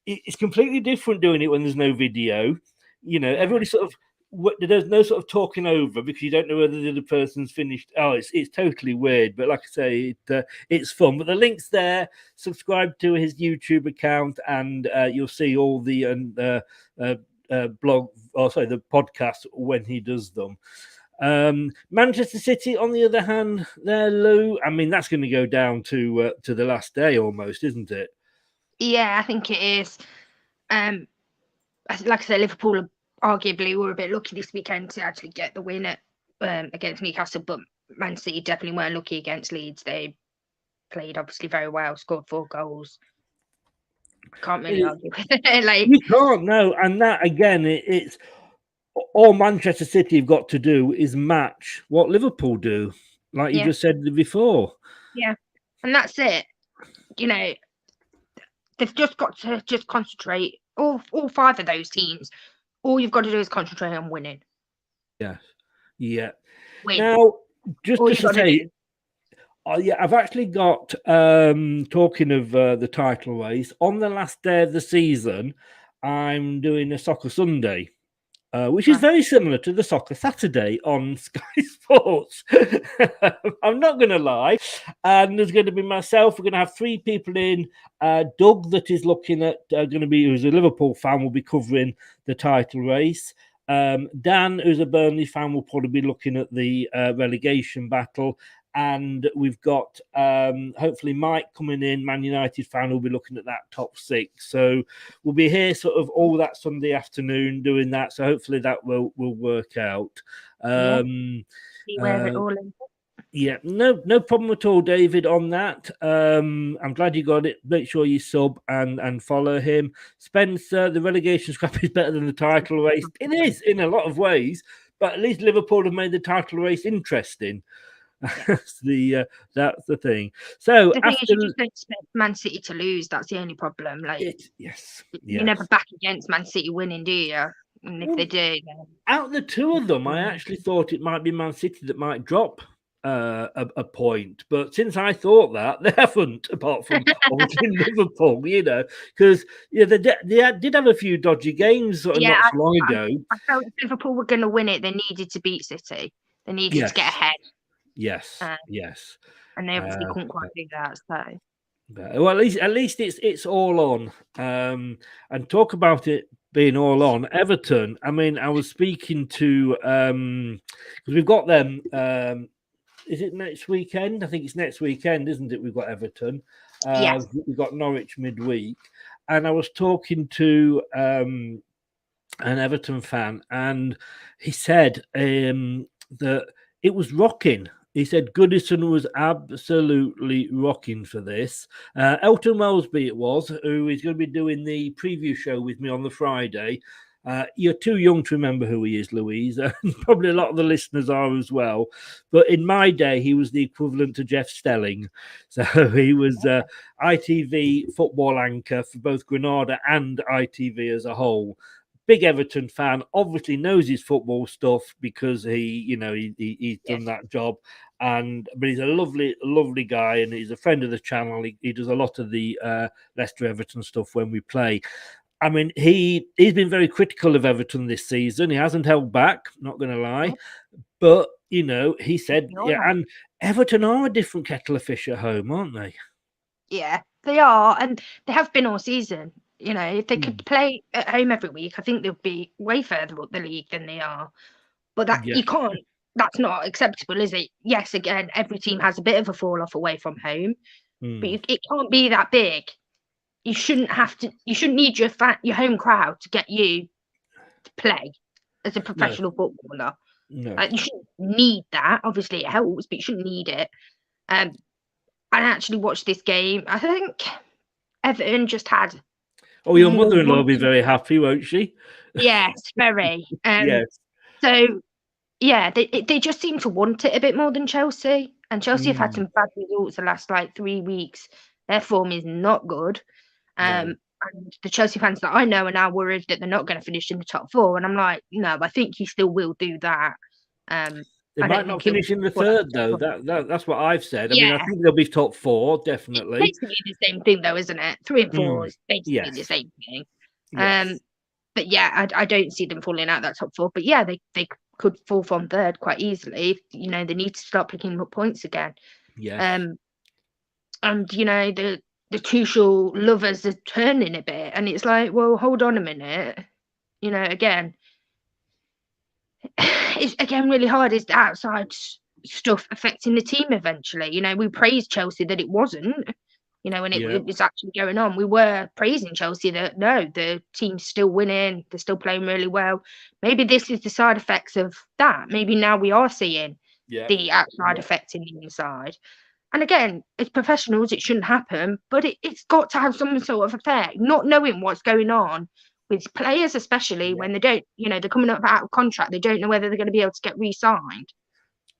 it's completely different doing it when there's no video. You know, everybody sort of. There's no sort of talking over because you don't know whether the other person's finished. Oh, it's totally weird, but like I say, it's fun. But the link's there. Subscribe to his YouTube account, and you'll see all the the podcast when he does them. Manchester City, on the other hand, there, Lou. I mean, that's going to go down to the last day almost, isn't it? Yeah, I think it is. Like I said, Liverpool arguably were a bit lucky this weekend to actually get the win against Newcastle, but Man City definitely weren't lucky against Leeds. They played obviously very well, scored 4 goals. Can't really argue with it. You can't, no. And that again, it's all Manchester City have got to do is match what Liverpool do, like you just said before. Yeah, and that's it. You know, they've just got to concentrate. All 5 of those teams. All you've got to do is concentrate on winning. Yeah. Win. Now, just to say, I've actually got, talking of the title race, on the last day of the season, I'm doing a Soccer Sunday, which is very similar to the Soccer Saturday on Sky Sports. I'm not going to lie. And there's going to be myself. We're going to have 3 people in. Doug, that is looking at, who's a Liverpool fan, will be covering the title race. Dan, who's a Burnley fan, will probably be looking at the relegation battle. And we've got hopefully Mike coming in, Man United fan, who'll be looking at that top 6. So we'll be here sort of all that Sunday afternoon doing that. So hopefully that will work out. See where it all is. Yeah, no problem at all, David, on that. I'm glad you got it. Make sure you sub and follow him. Spencer, the relegation scrap is better than the title race. It is in a lot of ways, but at least Liverpool have made the title race interesting. That's the thing. So the thing is, you just don't expect Man City to lose. That's the only problem. You never back against Man City winning, do you? And if they do, then... out of the 2 of them, I actually thought it might be Man City that might drop a point, but since I thought that, they haven't, apart from obviously Liverpool, you know, because they did have a few dodgy games not so long ago. I felt if Liverpool were going to win it, they needed to beat City. They needed to get ahead. Yes. And they obviously couldn't quite do that. So, well, at least it's all on. And talk about it being all on. Everton. I mean, I was speaking to because we've got them. Is it next weekend? I think it's next weekend, isn't it? We've got Everton. Yes. We've got Norwich midweek, and I was talking to an Everton fan, and he said that it was rocking He said Goodison was absolutely rocking for this. Elton Wellesby it was, who is going to be doing the preview show with me on the Friday. You're too young to remember who he is, Louise. Probably a lot of the listeners are as well. But in my day, he was the equivalent to Jeff Stelling. So he was ITV football anchor for both Granada and ITV as a whole. Big Everton fan, obviously knows his football stuff because he's done that job. But he's a lovely guy, and he's a friend of the channel. He does a lot of the Leicester Everton stuff when we play. I mean, he's been very critical of Everton this season. He hasn't held back, not going to lie. But, he said, and Everton are a different kettle of fish at home, aren't they? Yeah, they are. And they have been all season. If they could play at home every week, I think they'll be way further up the league than they are. But you can't, that's not acceptable, is it? Yes, again, every team has a bit of a fall off away from home, but it can't be that big. You shouldn't need your home crowd to get you to play as a professional footballer. No. You shouldn't need that. Obviously, it helps, but you shouldn't need it. I actually watched this game. I think Everton just had. Oh, your mother-in-law will be very happy, won't she? Yes, very. Yes. So, they just seem to want it a bit more than Chelsea. And Chelsea have had some bad results the last 3 weeks. Their form is not good. And the Chelsea fans that I know are now worried that they're not going to finish in the top 4. And I'm like, no, I think you still will do that. They might not finish in the third, though. That's what I've said. I mean, I think they'll be top 4, definitely. It's basically the same thing, though, isn't it? 3 and 4 is basically the same thing. Yes. But I don't see them falling out that top 4. But they could fall from third quite easily. They need to start picking up points again. Yes. And the Tuchel lovers are turning a bit, and it's like, well, hold on a minute. Again, it's really hard. Is the outside stuff affecting the team eventually? We praised Chelsea that it wasn't. When it was actually going on, we were praising Chelsea that no, the team's still winning, they're still playing really well. Maybe this is the side effects of that. Maybe now we are seeing the outside affecting the inside. And again, as professionals, it shouldn't happen, but it's got to have some sort of effect. Not knowing what's going on with players, especially when they don't, they're coming up out of contract, they don't know whether they're going to be able to get re-signed.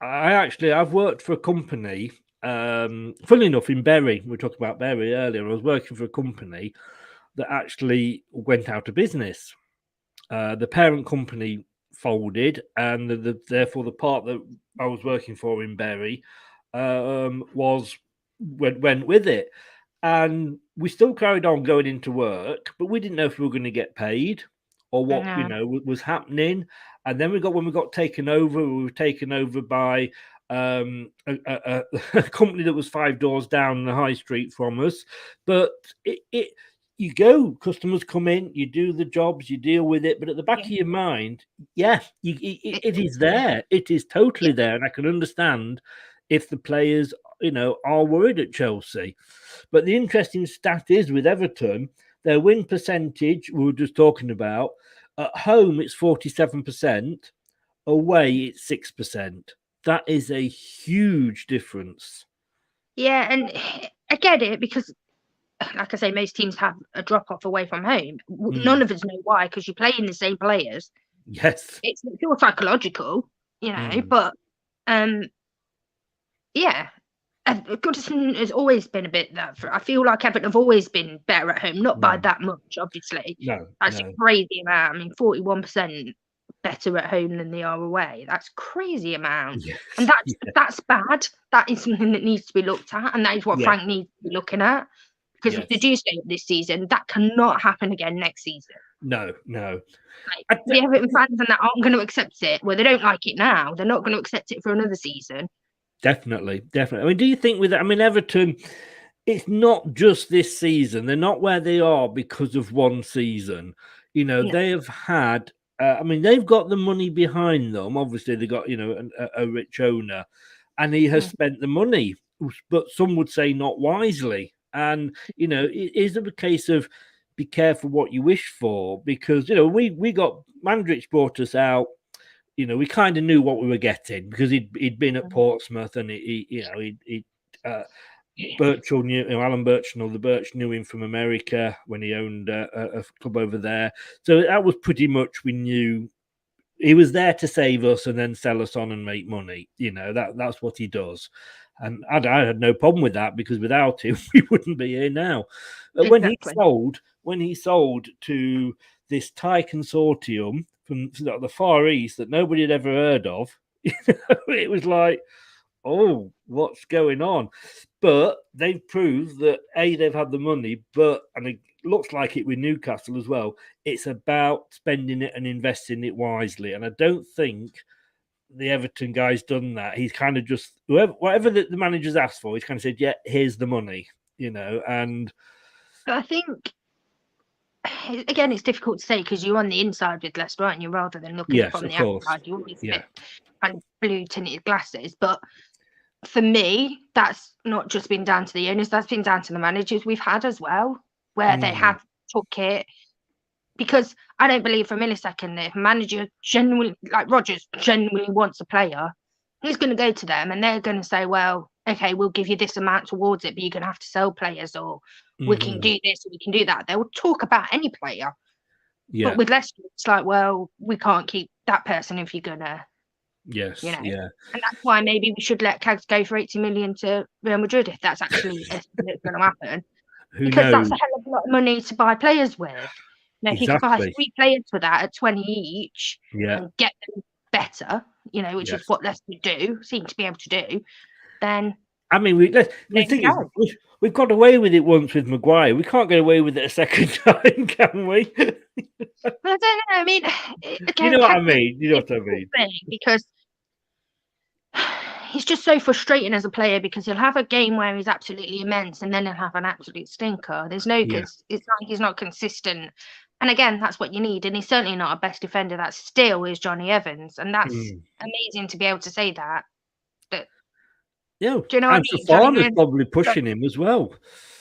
I've worked for a company. Funnily enough, in Bury, we were talking about Bury earlier. I was working for a company that actually went out of business. The parent company folded, and therefore the part that I was working for in Bury went with it, and we still carried on going into work, but we didn't know if we were going to get paid or what was happening. And then when we got taken over, we were taken over by a company that was 5 doors down the high street from us. But customers come in, you do the jobs, you deal with it, but at the back of your mind, it is there. It is totally there, and I can understand if the players, are worried at Chelsea. But the interesting stat is with Everton, their win percentage, we were just talking about, at home it's 47%, away it's 6%. That is a huge difference. Yeah, and I get it because, like I say, most teams have a drop-off away from home. None of us know why, because you're playing the same players. Yes. It's all psychological, but Goodison has always been a bit that. I feel like Everton have always been better at home, not by that much, obviously. That's a crazy amount. I mean, 41% better at home than they are away. That's a crazy amount. Yes. And that's bad. That is something that needs to be looked at, and that is what Frank needs to be looking at. Because if they do stay up this season, that cannot happen again next season. No. The Everton fans and that aren't going to accept it. Well, they don't like it now. They're not going to accept it for another season. Definitely. I mean, do you think with that? I mean, Everton, it's not just this season. They're not where they are because of one season. They have had. They've got the money behind them. Obviously, they got a rich owner, and he has spent the money. But some would say not wisely. And it is a case of be careful what you wish for, because we got Mandrich brought us out. we kind of knew what we were getting because he'd been at Portsmouth and Birchall knew Alan Birchall, the Birch knew him from America when he owned a club over there. So that was pretty much, we knew he was there to save us and then sell us on and make money. That's what he does. And I had no problem with that because without him, we wouldn't be here now. But Exactly. when he sold to this Thai consortium from the Far East that nobody had ever heard of, it was like, oh, what's going on? But they've proved that they've had the money, and it looks like it with Newcastle as well. It's about spending it and investing it wisely. And I don't think the Everton guy's done that. He's kind of just whatever the manager's asked for, he's kind of said, yeah, here's the money, and I think again it's difficult to say because you're on the inside with Leicester, aren't you, rather than looking from the outside. You always get kind of blue tinted glasses. But for me, that's not just been down to the owners, that's been down to the managers we've had as well, where they have took it. Because I don't believe for a millisecond that if a manager genuinely, like Rodgers, genuinely wants a player, he's going to go to them and they're going to say, well, okay, we'll give you this amount towards it, but you're going to have to sell players, or we can do this, or we can do that. They will talk about any player. But with Leicester, it's like, well, we can't keep that person if you're going to. Yes, And that's why maybe we should let Cags go for 80 million to Real Madrid if that's actually going to happen. Because that's a hell of a lot of money to buy players with. If you could buy 3 players for that at 20 each and get them better, which is what Leicester seem to be able to do, then I mean, we've got away with it once with Maguire. We can't get away with it a second time, can we? I don't know. I mean, again, you know what I mean. You know what I mean. Because he's just so frustrating as a player because he'll have a game where he's absolutely immense and then he'll have an absolute stinker. It's like he's not consistent. And again, that's what you need. And he's certainly not a best defender. That still is Johnny Evans. And that's amazing to be able to say that. But do you know what I mean? Fafana's probably pushing him as well.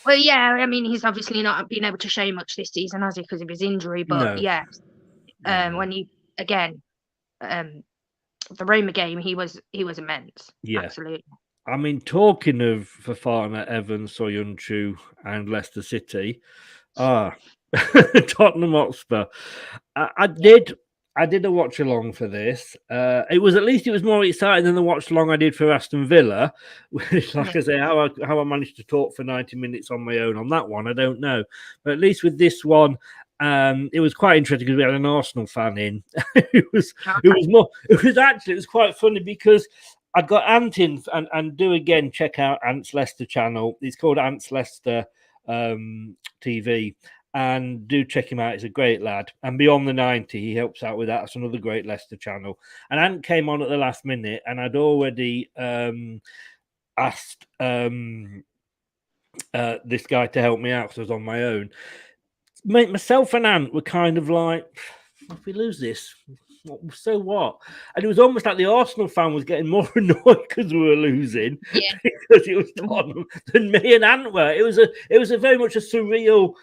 Well, yeah, I mean, he's obviously not been able to show much this season, has he, because of his injury? But when you the Roma game, he was immense. Yeah, absolutely. I mean, talking of Fafana, Evans, Soyuncu, and Leicester City, Tottenham Hotspur. I did a watch along for this. It was more exciting than the watch along I did for Aston Villa. Which, like I say, how I managed to talk for 90 minutes on my own on that one, I don't know. But at least with this one, it was quite interesting because we had an Arsenal fan in. it was quite funny because I got Ant in and do again check out Ant's Leicester channel. It's called Ant's Leicester TV. And do check him out. He's a great lad. And Beyond the 90, he helps out with that. That's another great Leicester channel. And Ant came on at the last minute, and I'd already asked this guy to help me out because I was on my own. Myself and Ant were kind of like, if we lose this, so what? And it was almost like the Arsenal fan was getting more annoyed because we were losing because it was Tottenham than me and Ant were. It was a very much a surreal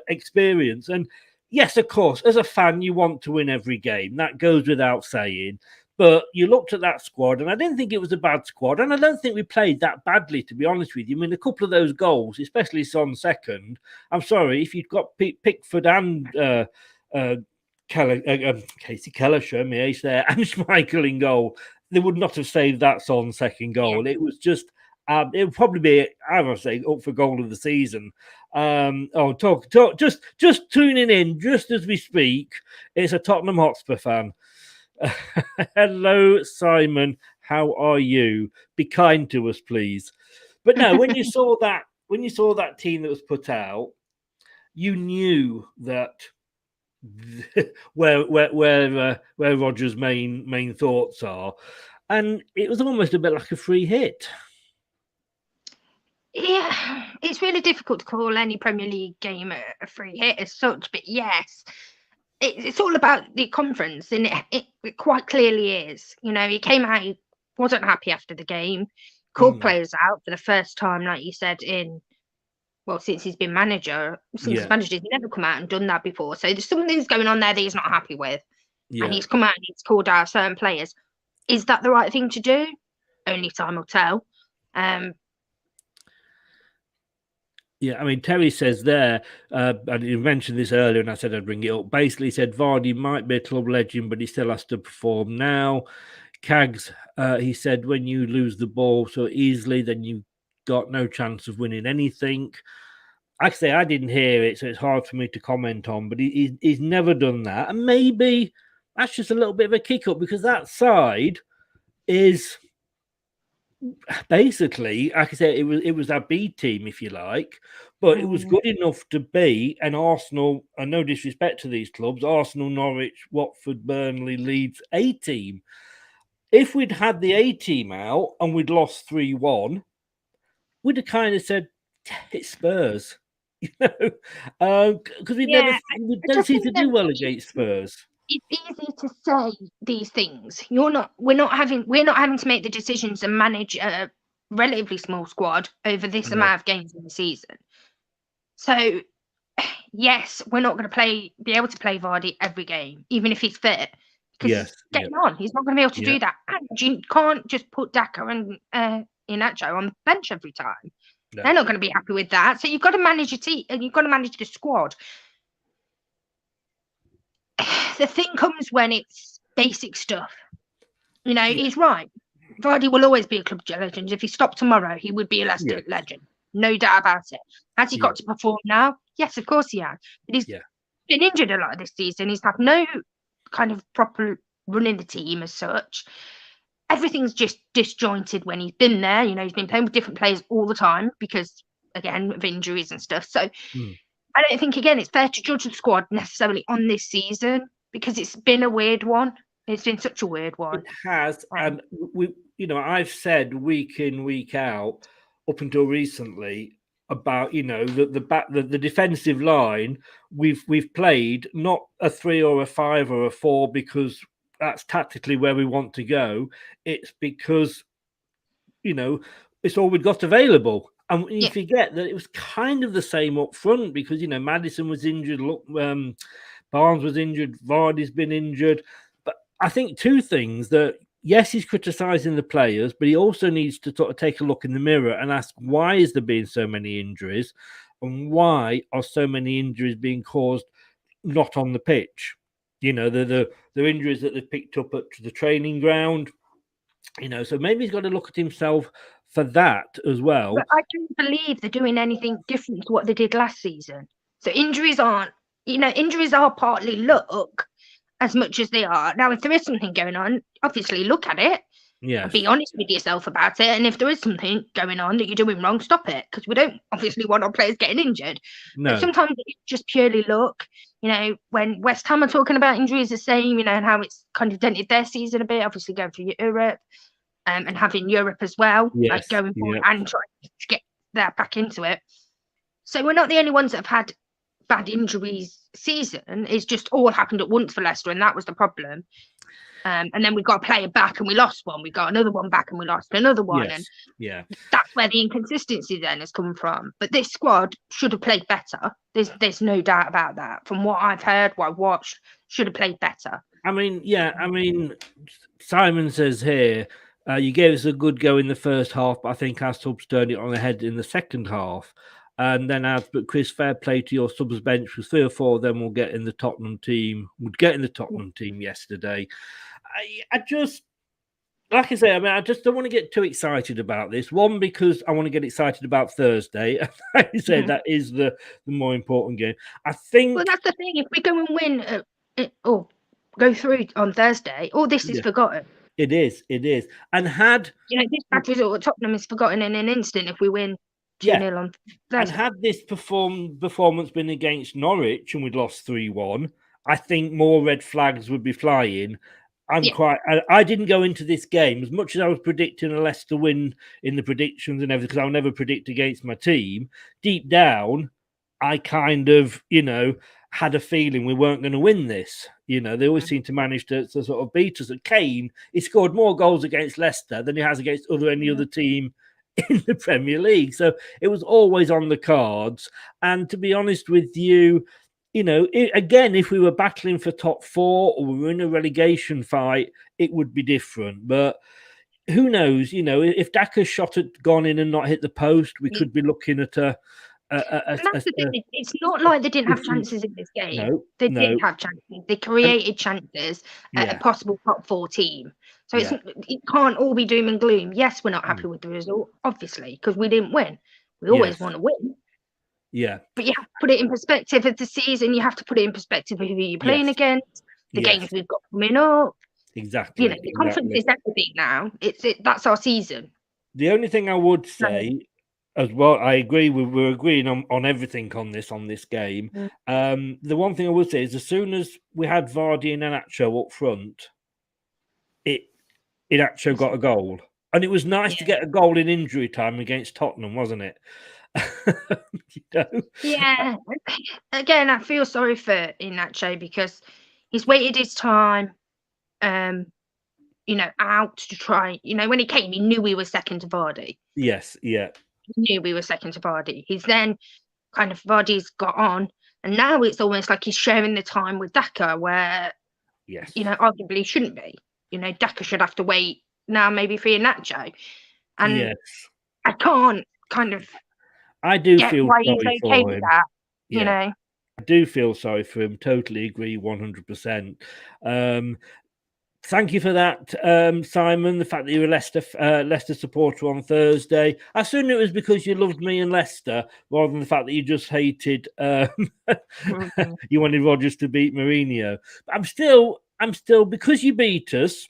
experience. And yes, of course, as a fan, you want to win every game. That goes without saying. But you looked at that squad, and I didn't think it was a bad squad. And I don't think we played that badly, to be honest with you. I mean, a couple of those goals, especially Son's second, I'm sorry, if you've got Pickford and Casey Kelleher, my ace there, and Schmeichel in goal, they would not have saved that Son second goal. It was just, it would probably be, I would say, up for goal of the season. Just tuning in, just as we speak, it's a Tottenham Hotspur fan. Hello, Simon. How are you? Be kind to us, please. But no, when you saw that team that was put out, you knew that where Rodgers' main thoughts are, and it was almost a bit like a free hit. Yeah, it's really difficult to call any Premier League game a free hit as such, but yes, it's all about the conference, and it quite clearly is. He came out, he wasn't happy after the game, called players out for the first time, like you said, since he's been manager. Since he's managed, he's never come out and done that before. So there's something's going on there that he's not happy with. and he's come out and he's called out certain players. Is that the right thing to do? Only time will tell. Yeah, I mean, Terry says there, and you mentioned this earlier, and I said I'd bring it up. Basically, he said Vardy might be a club legend, but he still has to perform now. Cags, he said, when you lose the ball so easily, then you've got no chance of winning anything. Actually, I didn't hear it, so it's hard for me to comment on, but he's never done that. And maybe that's just a little bit of a kick-up, because that side is... basically, like I said, it was our B team, if you like, but it was good enough to be an Arsenal, and no disrespect to these clubs, Arsenal, Norwich, Watford, Burnley, Leeds A team. If we'd had the A team out and we'd lost 3-1, we'd have kind of said, it's Spurs, you know, because we don't seem to do well against Spurs. It's easy to say these things. We're not having to make the decisions and manage a relatively small squad over this amount of games in the season. So yes, we're not going to be able to play Vardy every game, even if he's fit. Because he's getting on. He's not going to be able to do that. And you can't just put Daka and Inacho on the bench every time. No. They're not going to be happy with that. So you've got to manage your team and you've got to manage the squad. The thing comes when it's basic stuff. You know, he's right. Vardy will always be a club legend. If he stopped tomorrow, he would be a Leicester legend. No doubt about it. Has he got to perform now? Yes, of course he has. But he's been injured a lot this season. He's had no kind of proper running the team as such. Everything's just disjointed when he's been there. You know, he's been playing with different players all the time because, again, of injuries and stuff. So I don't think, again, it's fair to judge the squad necessarily on this season because it's been a weird one. It's been such a weird one. It has. And, I've said week in, week out, up until recently, about, the defensive line, we've played not a 3 or a 5 or a 4 because that's tactically where we want to go. It's because, it's all we've got available. And you forget that it was kind of the same up front because, Maddison was injured, Barnes was injured, Vardy's been injured. But I think two things that, yes, he's criticising the players, but he also needs to sort of take a look in the mirror and ask, why is there being so many injuries? And why are so many injuries being caused not on the pitch? The injuries that they've picked up at the training ground. So maybe he's got to look at himself for that as well. But I don't believe they're doing anything different to what they did last season. So injuries are partly luck as much as they are. Now, if there is something going on, obviously look at it. Yeah. Be honest with yourself about it. And if there is something going on that you're doing wrong, stop it. Because we don't obviously want our players getting injured. No. But sometimes it's just purely luck. When West Ham are talking about injuries the same, and how it's kind of dented their season a bit, obviously going through Europe and having Europe as well, like going forward and trying to get that back into it. So we're not the only ones that have had bad injuries season. It's just all happened at once for Leicester, and that was the problem. And then we got a player back and we lost one. We got another one back and we lost another one. Yes. And that's where the inconsistency then has come from. But this squad should have played better. There's no doubt about that. From what I've heard, what I've watched, should have played better. Simon says here, you gave us a good go in the first half, but I think our subs turned it on the head in the second half. And then but Chris, fair play to your subs bench, was 3 or 4 of them will get in the Tottenham team, yesterday. I just, like I say, I just don't want to get too excited about this. One, because I want to get excited about Thursday. Like you said, that is the more important game. I think. Well, that's the thing. If we go and win or go through on Thursday, all this is forgotten. It is. And this bad result at Tottenham is forgotten in an instant if we win 2-0 on Thursday. And had this performance been against Norwich and we'd lost 3-1, I think more red flags would be flying. I didn't go into this game as much as I was predicting a Leicester win in the predictions and everything, because I'll never predict against my team. Deep down, I kind of, had a feeling we weren't going to win this. They always seem to manage to sort of beat us. And Kane, he scored more goals against Leicester than he has against any other team in the Premier League. So it was always on the cards. And to be honest with you, again, if we were battling for top 4 or we were in a relegation fight, it would be different. But who knows? If Daka's shot had gone in and not hit the post, we could be looking at and that's the thing. It's not like they didn't have chances in this game. No, they did have chances. They created chances at a possible top 4 team. So it can't all be doom and gloom. Yes, we're not happy with the result, obviously, because we didn't win. We always want to win. Yeah. But you have to put it in perspective of the season. You have to put it in perspective of who you're playing against, the games we've got coming up. Exactly. The conference is everything now. That's our season. The only thing I would say as well, I agree, we're agreeing on everything on this game. The one thing I would say is as soon as we had Vardy and Anacho up front, Anacho got a goal. And it was nice to get a goal in injury time against Tottenham, wasn't it? Yeah. Again, I feel sorry for Anacho because he's waited his time, out to try. When he came, he knew we were second to Vardy. Yes, yeah. He knew we were second to Vardy. He's then kind of Vardy's got on, and now it's almost like he's sharing the time with Daka, where arguably shouldn't be. Daka should have to wait now, maybe for Anacho, and I can't kind of. I do feel sorry for him. With that, I do feel sorry for him. Totally agree, 100%. Thank you for that, Simon. The fact that you're a Leicester supporter on Thursday. I assume it was because you loved me and Leicester, rather than the fact that you just hated. You wanted Rodgers to beat Mourinho. But I'm still because you beat us.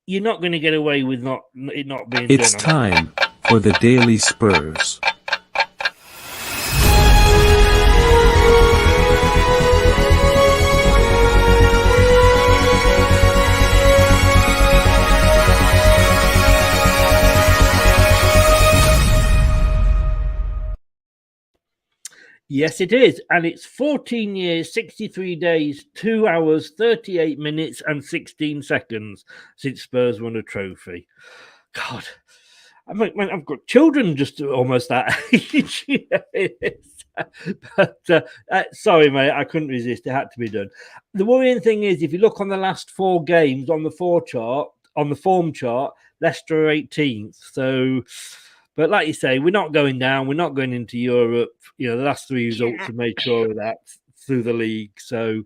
You're not going to get away with it not being. It's time for the Daily Spurs. Yes, it is. And it's 14 years, 63 days, 2 hours, 38 minutes, and 16 seconds since Spurs won a trophy. God, I've got children just almost that age. But sorry, mate, I couldn't resist. It had to be done. The worrying thing is, if you look on the last 4 games on the form chart, Leicester are 18th. So... But like you say, we're not going down. We're not going into Europe. The last 3 results have made sure of that through the league. So,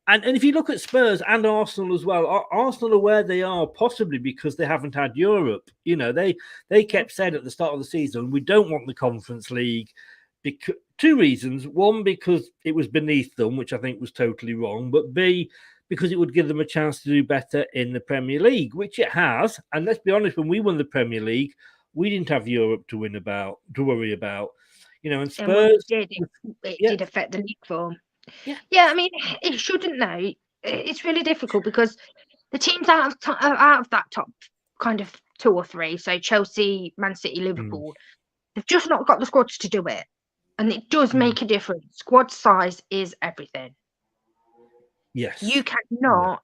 and if you look at Spurs and Arsenal as well, Arsenal are where they are possibly because they haven't had Europe. They kept saying at the start of the season, we don't want the Conference League. Because 2 reasons. One, because it was beneath them, which I think was totally wrong. But B, because it would give them a chance to do better in the Premier League, which it has. And let's be honest, when we won the Premier League, we didn't have Europe to worry about, and Spurs. It did affect the league form. Yeah. I mean, it shouldn't though. It's really difficult because the teams out of that top kind of 2 or 3, so Chelsea, Man City, Liverpool, they've just not got the squads to do it, and it does make a difference. Squad size is everything. Yes, you cannot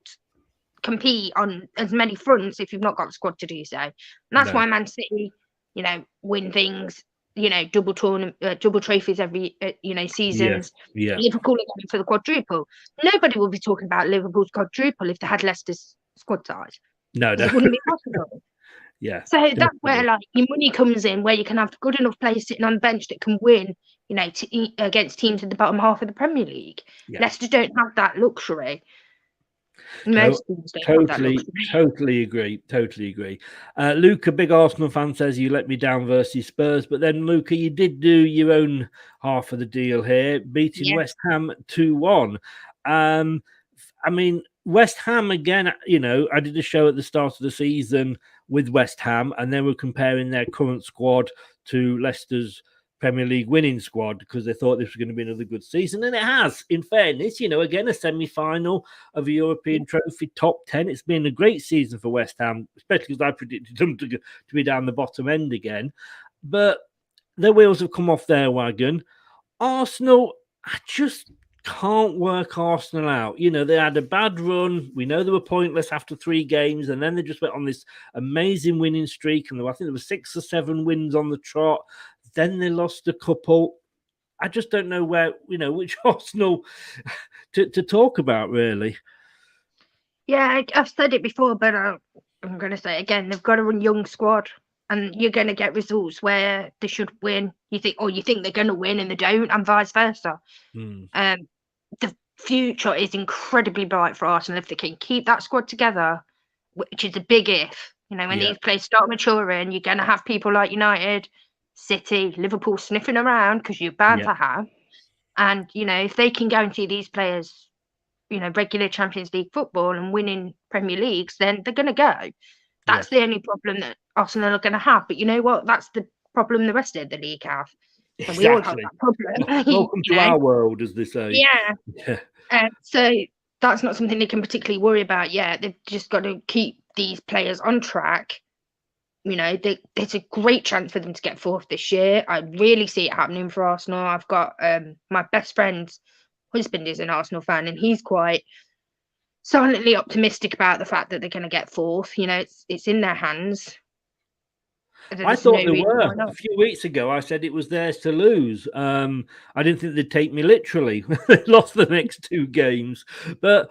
compete on as many fronts if you've not got the squad to do so. And that's why Man City, win things, double trophies every, seasons. Yeah. Liverpool are going for the quadruple. Nobody will be talking about Liverpool's quadruple if they had Leicester's squad size. No. It wouldn't be possible. Yeah. So that's where your money comes in, where you can have good enough players sitting on the bench that can win, against teams in the bottom half of the Premier League. Yeah. Leicester don't have that luxury. Totally agree. Luca, big Arsenal fan, says you let me down versus Spurs, but then Luca, you did do your own half of the deal here, beating West Ham 2-1. I mean, West Ham again. I did a show at the start of the season with West Ham, and they were comparing their current squad to Leicester's Premier League winning squad because they thought this was going to be another good season, and it has. In fairness, again, a semi-final of a European trophy, top 10. It's been a great season for West Ham, especially because I predicted them to be down the bottom end again. But their wheels have come off their wagon. Arsenal, I just can't work Arsenal out. They had a bad run. We know they were pointless after 3 games, and then they just went on this amazing winning streak, and I think there were 6 or 7 wins on the trot. Then they lost a couple. I just don't know which Arsenal to talk about, really. Yeah, I've said it before, but I'm going to say it again. They've got a young squad, and you're going to get results where they should win. You think they're going to win and they don't, and vice versa. The future is incredibly bright for Arsenal if they can keep that squad together, which is a big if. When these players start maturing, you're going to have people like United, City, Liverpool sniffing around because you're bound to have. And, if they can guarantee these players, regular Champions League football and winning Premier Leagues, then they're going to go. That's the only problem that Arsenal are going to have. But you know what? That's the problem the rest of the league have. And we all have that problem. Welcome to our world, as they say. Yeah. So that's not something they can particularly worry about yet. They've just got to keep these players on track. There's a great chance for them to get fourth this year. I really see it happening for Arsenal. I've got my best friend's husband is an Arsenal fan, and he's quite silently optimistic about the fact that they're going to get fourth. It's in their hands. I thought they were. A few weeks ago, I said it was theirs to lose. I didn't think they'd take me literally. They lost the next two games. But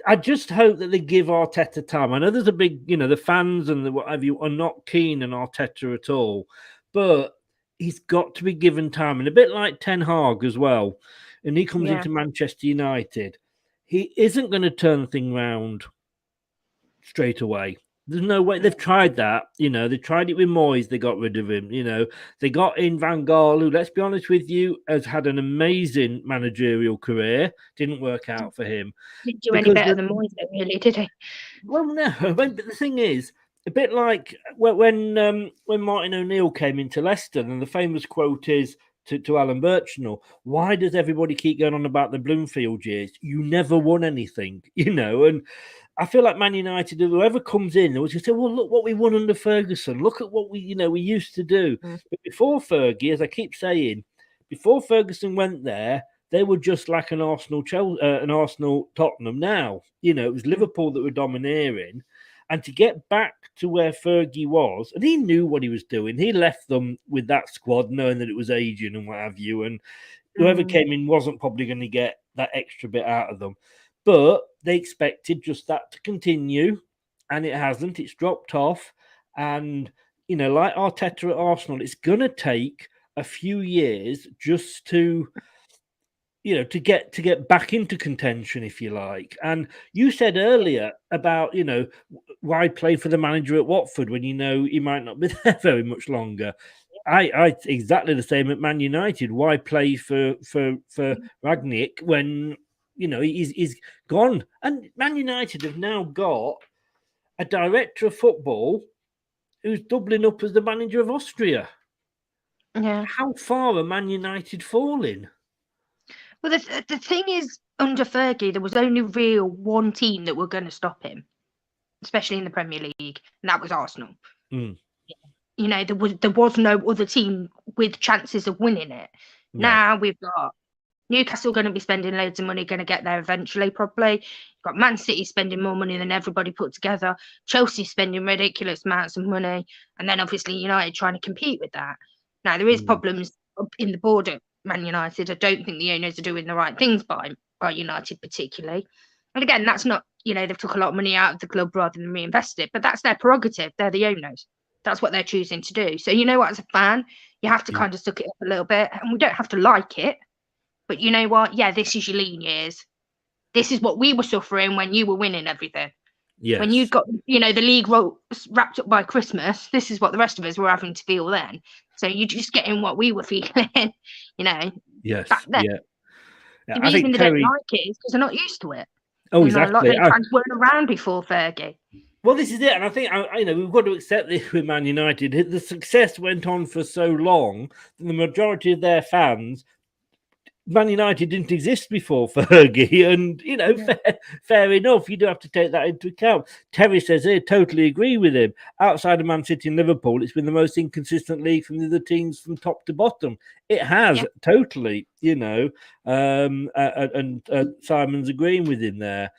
I just hope that they give Arteta time. I know there's a big, the fans and the what have you are not keen on Arteta at all. But he's got to be given time. And a bit like Ten Hag as well. And he comes into Manchester United. He isn't going to turn the thing round straight away. There's no way. They've tried that. They tried it with Moyes. They got rid of him. They got in Van Gaal, who, let's be honest with you, has had an amazing managerial career. Didn't work out for him. Didn't do any better than Moyes, really, did he? Well, no. But the thing is, a bit like when Martin O'Neill came into Leicester, and the famous quote is to Alan Birchnell, why does everybody keep going on about the Bloomfield years? You never won anything, and I feel like Man United, whoever comes in, they will just say, well, look what we won under Ferguson. Look at what we used to do. But before Fergie, as I keep saying, before Ferguson went there, they were just like an Arsenal Tottenham now. It was Liverpool that were domineering. And to get back to where Fergie was, and he knew what he was doing. He left them with that squad, knowing that it was aging and what have you. And whoever came in wasn't probably going to get that extra bit out of them. But they expected just that to continue, and it hasn't. It's dropped off. And, like Arteta at Arsenal, it's going to take a few years just to get back into contention, if you like. And you said earlier about, why play for the manager at Watford when he might not be there very much longer. I exactly the same at Man United. Why play for Rangnick when he's gone? And Man United have now got a director of football who's doubling up as the manager of Austria. Yeah. How far are Man United falling? Well, the thing is, under Fergie, there was only one team that were going to stop him, especially in the Premier League, and that was Arsenal. There was no other team with chances of winning it. No. Now we've got Newcastle going to be spending loads of money, going to get there eventually, probably. You've got Man City spending more money than everybody put together. Chelsea spending ridiculous amounts of money. And then obviously United trying to compete with that. Now, there is problems up in the board at Man United. I don't think the owners are doing the right things by United particularly. And again, that's not, they've took a lot of money out of the club rather than reinvest it. But that's their prerogative. They're the owners. That's what they're choosing to do. So, as a fan, you have to kind of suck it up a little bit. And we don't have to like it. But you know what? Yeah, this is your lean years. This is what we were suffering when you were winning everything. Yes. When you got, the league wrapped up by Christmas, this is what the rest of us were having to feel then. So you're just getting what we were feeling, Yes. back then. Yeah. The reason they don't like it is because they're not used to it. Oh, exactly. A lot of their fans weren't around before Fergie. Well, this is it. And I think, we've got to accept this with Man United. The success went on for so long that the majority of their fans, Man United didn't exist before Fergie, and fair enough. You do have to take that into account. Terry says here, totally agree with him. Outside of Man City and Liverpool, it's been the most inconsistent league from the other teams from top to bottom. It has totally, and Simon's agreeing with him there.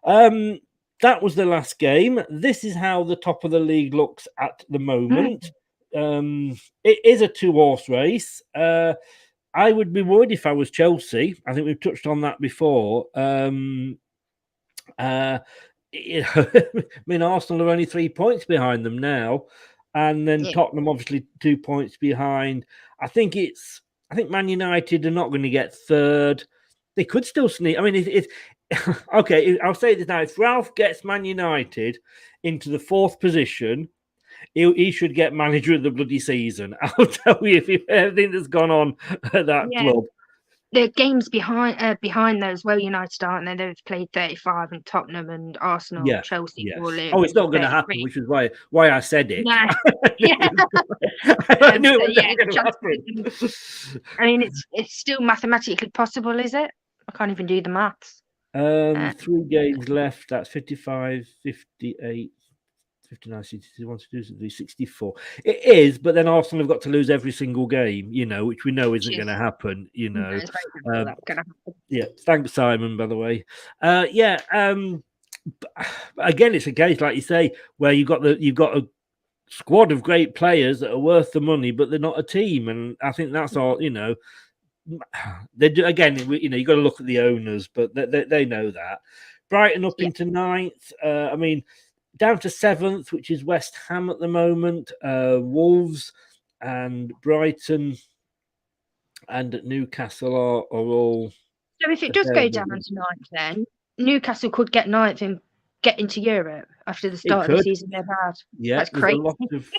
That was the last game. This is how the top of the league looks at the moment. it is a 2-horse race. I would be worried if I was Chelsea. I think we've touched on that before. I mean, Arsenal are only 3 points behind them now, and then Tottenham obviously 2 points behind. I think Man United are not going to get third. They could still sneak. I mean, if okay, I'll say this now: if Ralph gets Man United into the 4th position, he should get manager of the bloody season. I'll tell you if everything that's gone on at that club. The games behind those, well, United aren't they? They've played 35, and Tottenham and Arsenal, Chelsea. Oh, it's not going to happen, which is why I said it. No. I knew it was going to happen. I mean, it's still mathematically possible, is it? I can't even do the maths. 3 games left. That's 55, 58. 59, 61, 64. It is, but then Arsenal have got to lose every single game, which we know isn't going to happen, Yeah, thanks, Simon, by the way. Again, it's a case, like you say, where you've got a squad of great players that are worth the money, but they're not a team. And I think that's all, they do, again, you've got to look at the owners, but they know that. Brighton up into 9th. I mean, down to 7th, which is West Ham at the moment, Wolves and Brighton and Newcastle are all. So if it does go down to 9th, then Newcastle could get 9th and get into Europe after the start of the season they've had. Yeah, that's crazy. A lot of...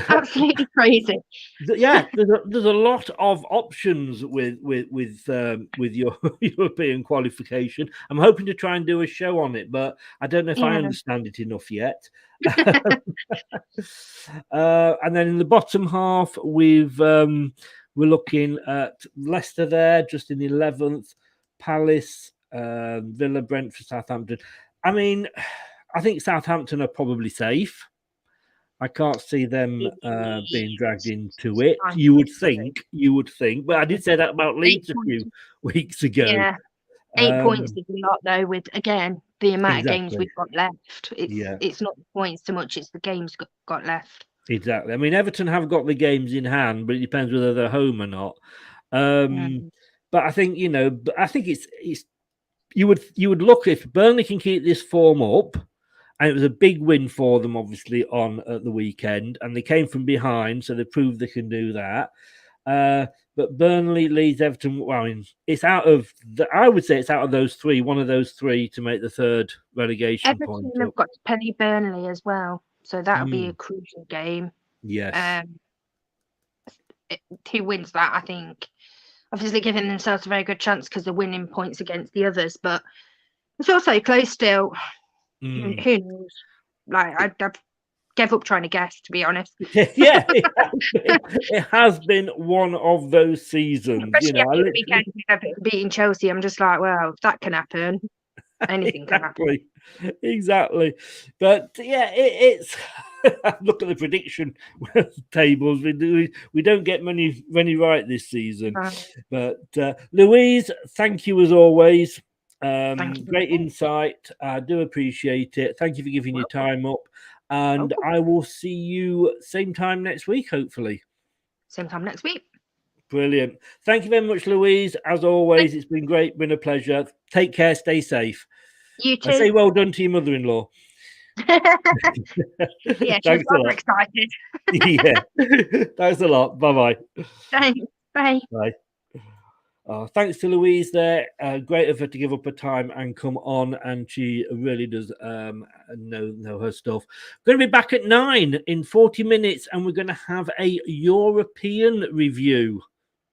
Absolutely crazy. Yeah, there's a lot of options with your European qualification. I'm hoping to try and do a show on it, but I don't know if I understand it enough yet. And then in the bottom half, we're looking at Leicester there, just in the 11th, Palace, Villa, Brentford, Southampton. I mean, I think Southampton are probably safe. I can't see them being dragged into it. You would think, but I did say that about Leeds a few weeks ago. Yeah, 8 points is a lot, though. With again the amount of games we've got left, it's not the points so much; it's the games got left. Exactly. I mean, Everton have got the games in hand, but it depends whether they're home or not. But I think it's you would look if Burnley can keep this form up. And it was a big win for them, obviously, at the weekend. And they came from behind, so they proved they can do that. But Burnley, Leeds, Everton, well, I mean, I would say it's out of those 3, one of those 3 to make the 3rd relegation point. Everton have got to play Burnley as well. So that'll be a crucial game. Yes. Who wins that, I think, obviously giving themselves a very good chance because they're winning points against the others. But it's also close still. Who knows? Like I gave up trying to guess, to be honest. Yeah, it has been one of those seasons. Especially after the weekend beating Chelsea, I'm just like, well, if that can happen, anything can happen. Exactly. But yeah, it's look at the prediction tables. We don't get many right this season. But Louise, thank you as always. Great insight. I do appreciate it. Thank you for giving your time up. And I will see you same time next week, hopefully. Same time next week. Brilliant. Thank you very much, Louise. As always, it's been great, been a pleasure. Take care, stay safe. You too. I say well done to your mother-in-law. Yeah, she's super excited. Yeah. Thanks a lot. Bye-bye. Thanks. Bye. Bye. Thanks to Louise there. Great of her to give up her time and come on, and she really does know her stuff. We're going to be back at 9 in 40 minutes, and we're going to have a European review.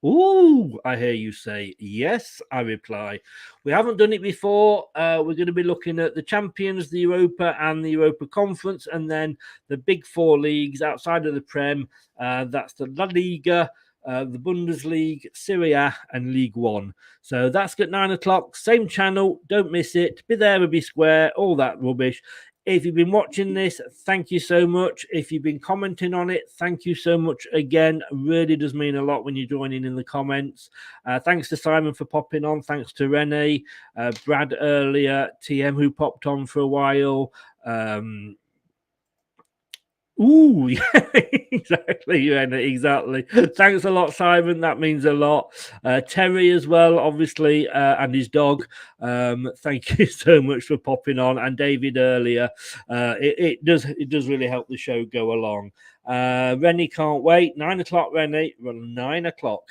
Ooh, I hear you say. Yes, I reply. We haven't done it before. We're going to be looking at the Champions, the Europa and the Europa Conference, and then the big 4 leagues outside of the Prem. That's the La Liga, the Bundesliga, Serie A, and League One. So that's at 9 o'clock. Same channel. Don't miss it. Be there or be square. All that rubbish. If you've been watching this, thank you so much. If you've been commenting on it, thank you so much again. Really does mean a lot when you're joining in the comments. Thanks to Simon for popping on. Thanks to Renee, Brad earlier, TM who popped on for a while. Ooh, yeah, exactly. Yeah, exactly. Thanks a lot, Simon. That means a lot. Terry as well, obviously, and his dog. Thank you so much for popping on. And David earlier. It does really help the show go along. Rennie can't wait. 9 o'clock, Rennie. Well, 9 o'clock.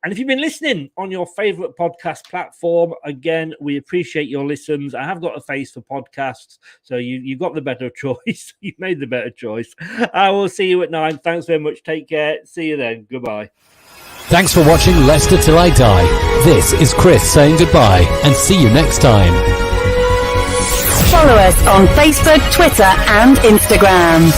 And if you've been listening on your favorite podcast platform, again, we appreciate your listens. I have got a face for podcasts, so you've got the better choice. You've made the better choice. I will see you at 9. Thanks very much. Take care. See you then. Goodbye. Thanks for watching Leicester Till I Die. This is Chris saying goodbye and see you next time. Follow us on Facebook, Twitter and Instagram.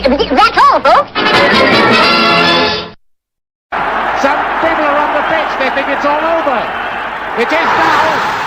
That's all, folks. Some people are on the pitch, they think it's all over. It is now.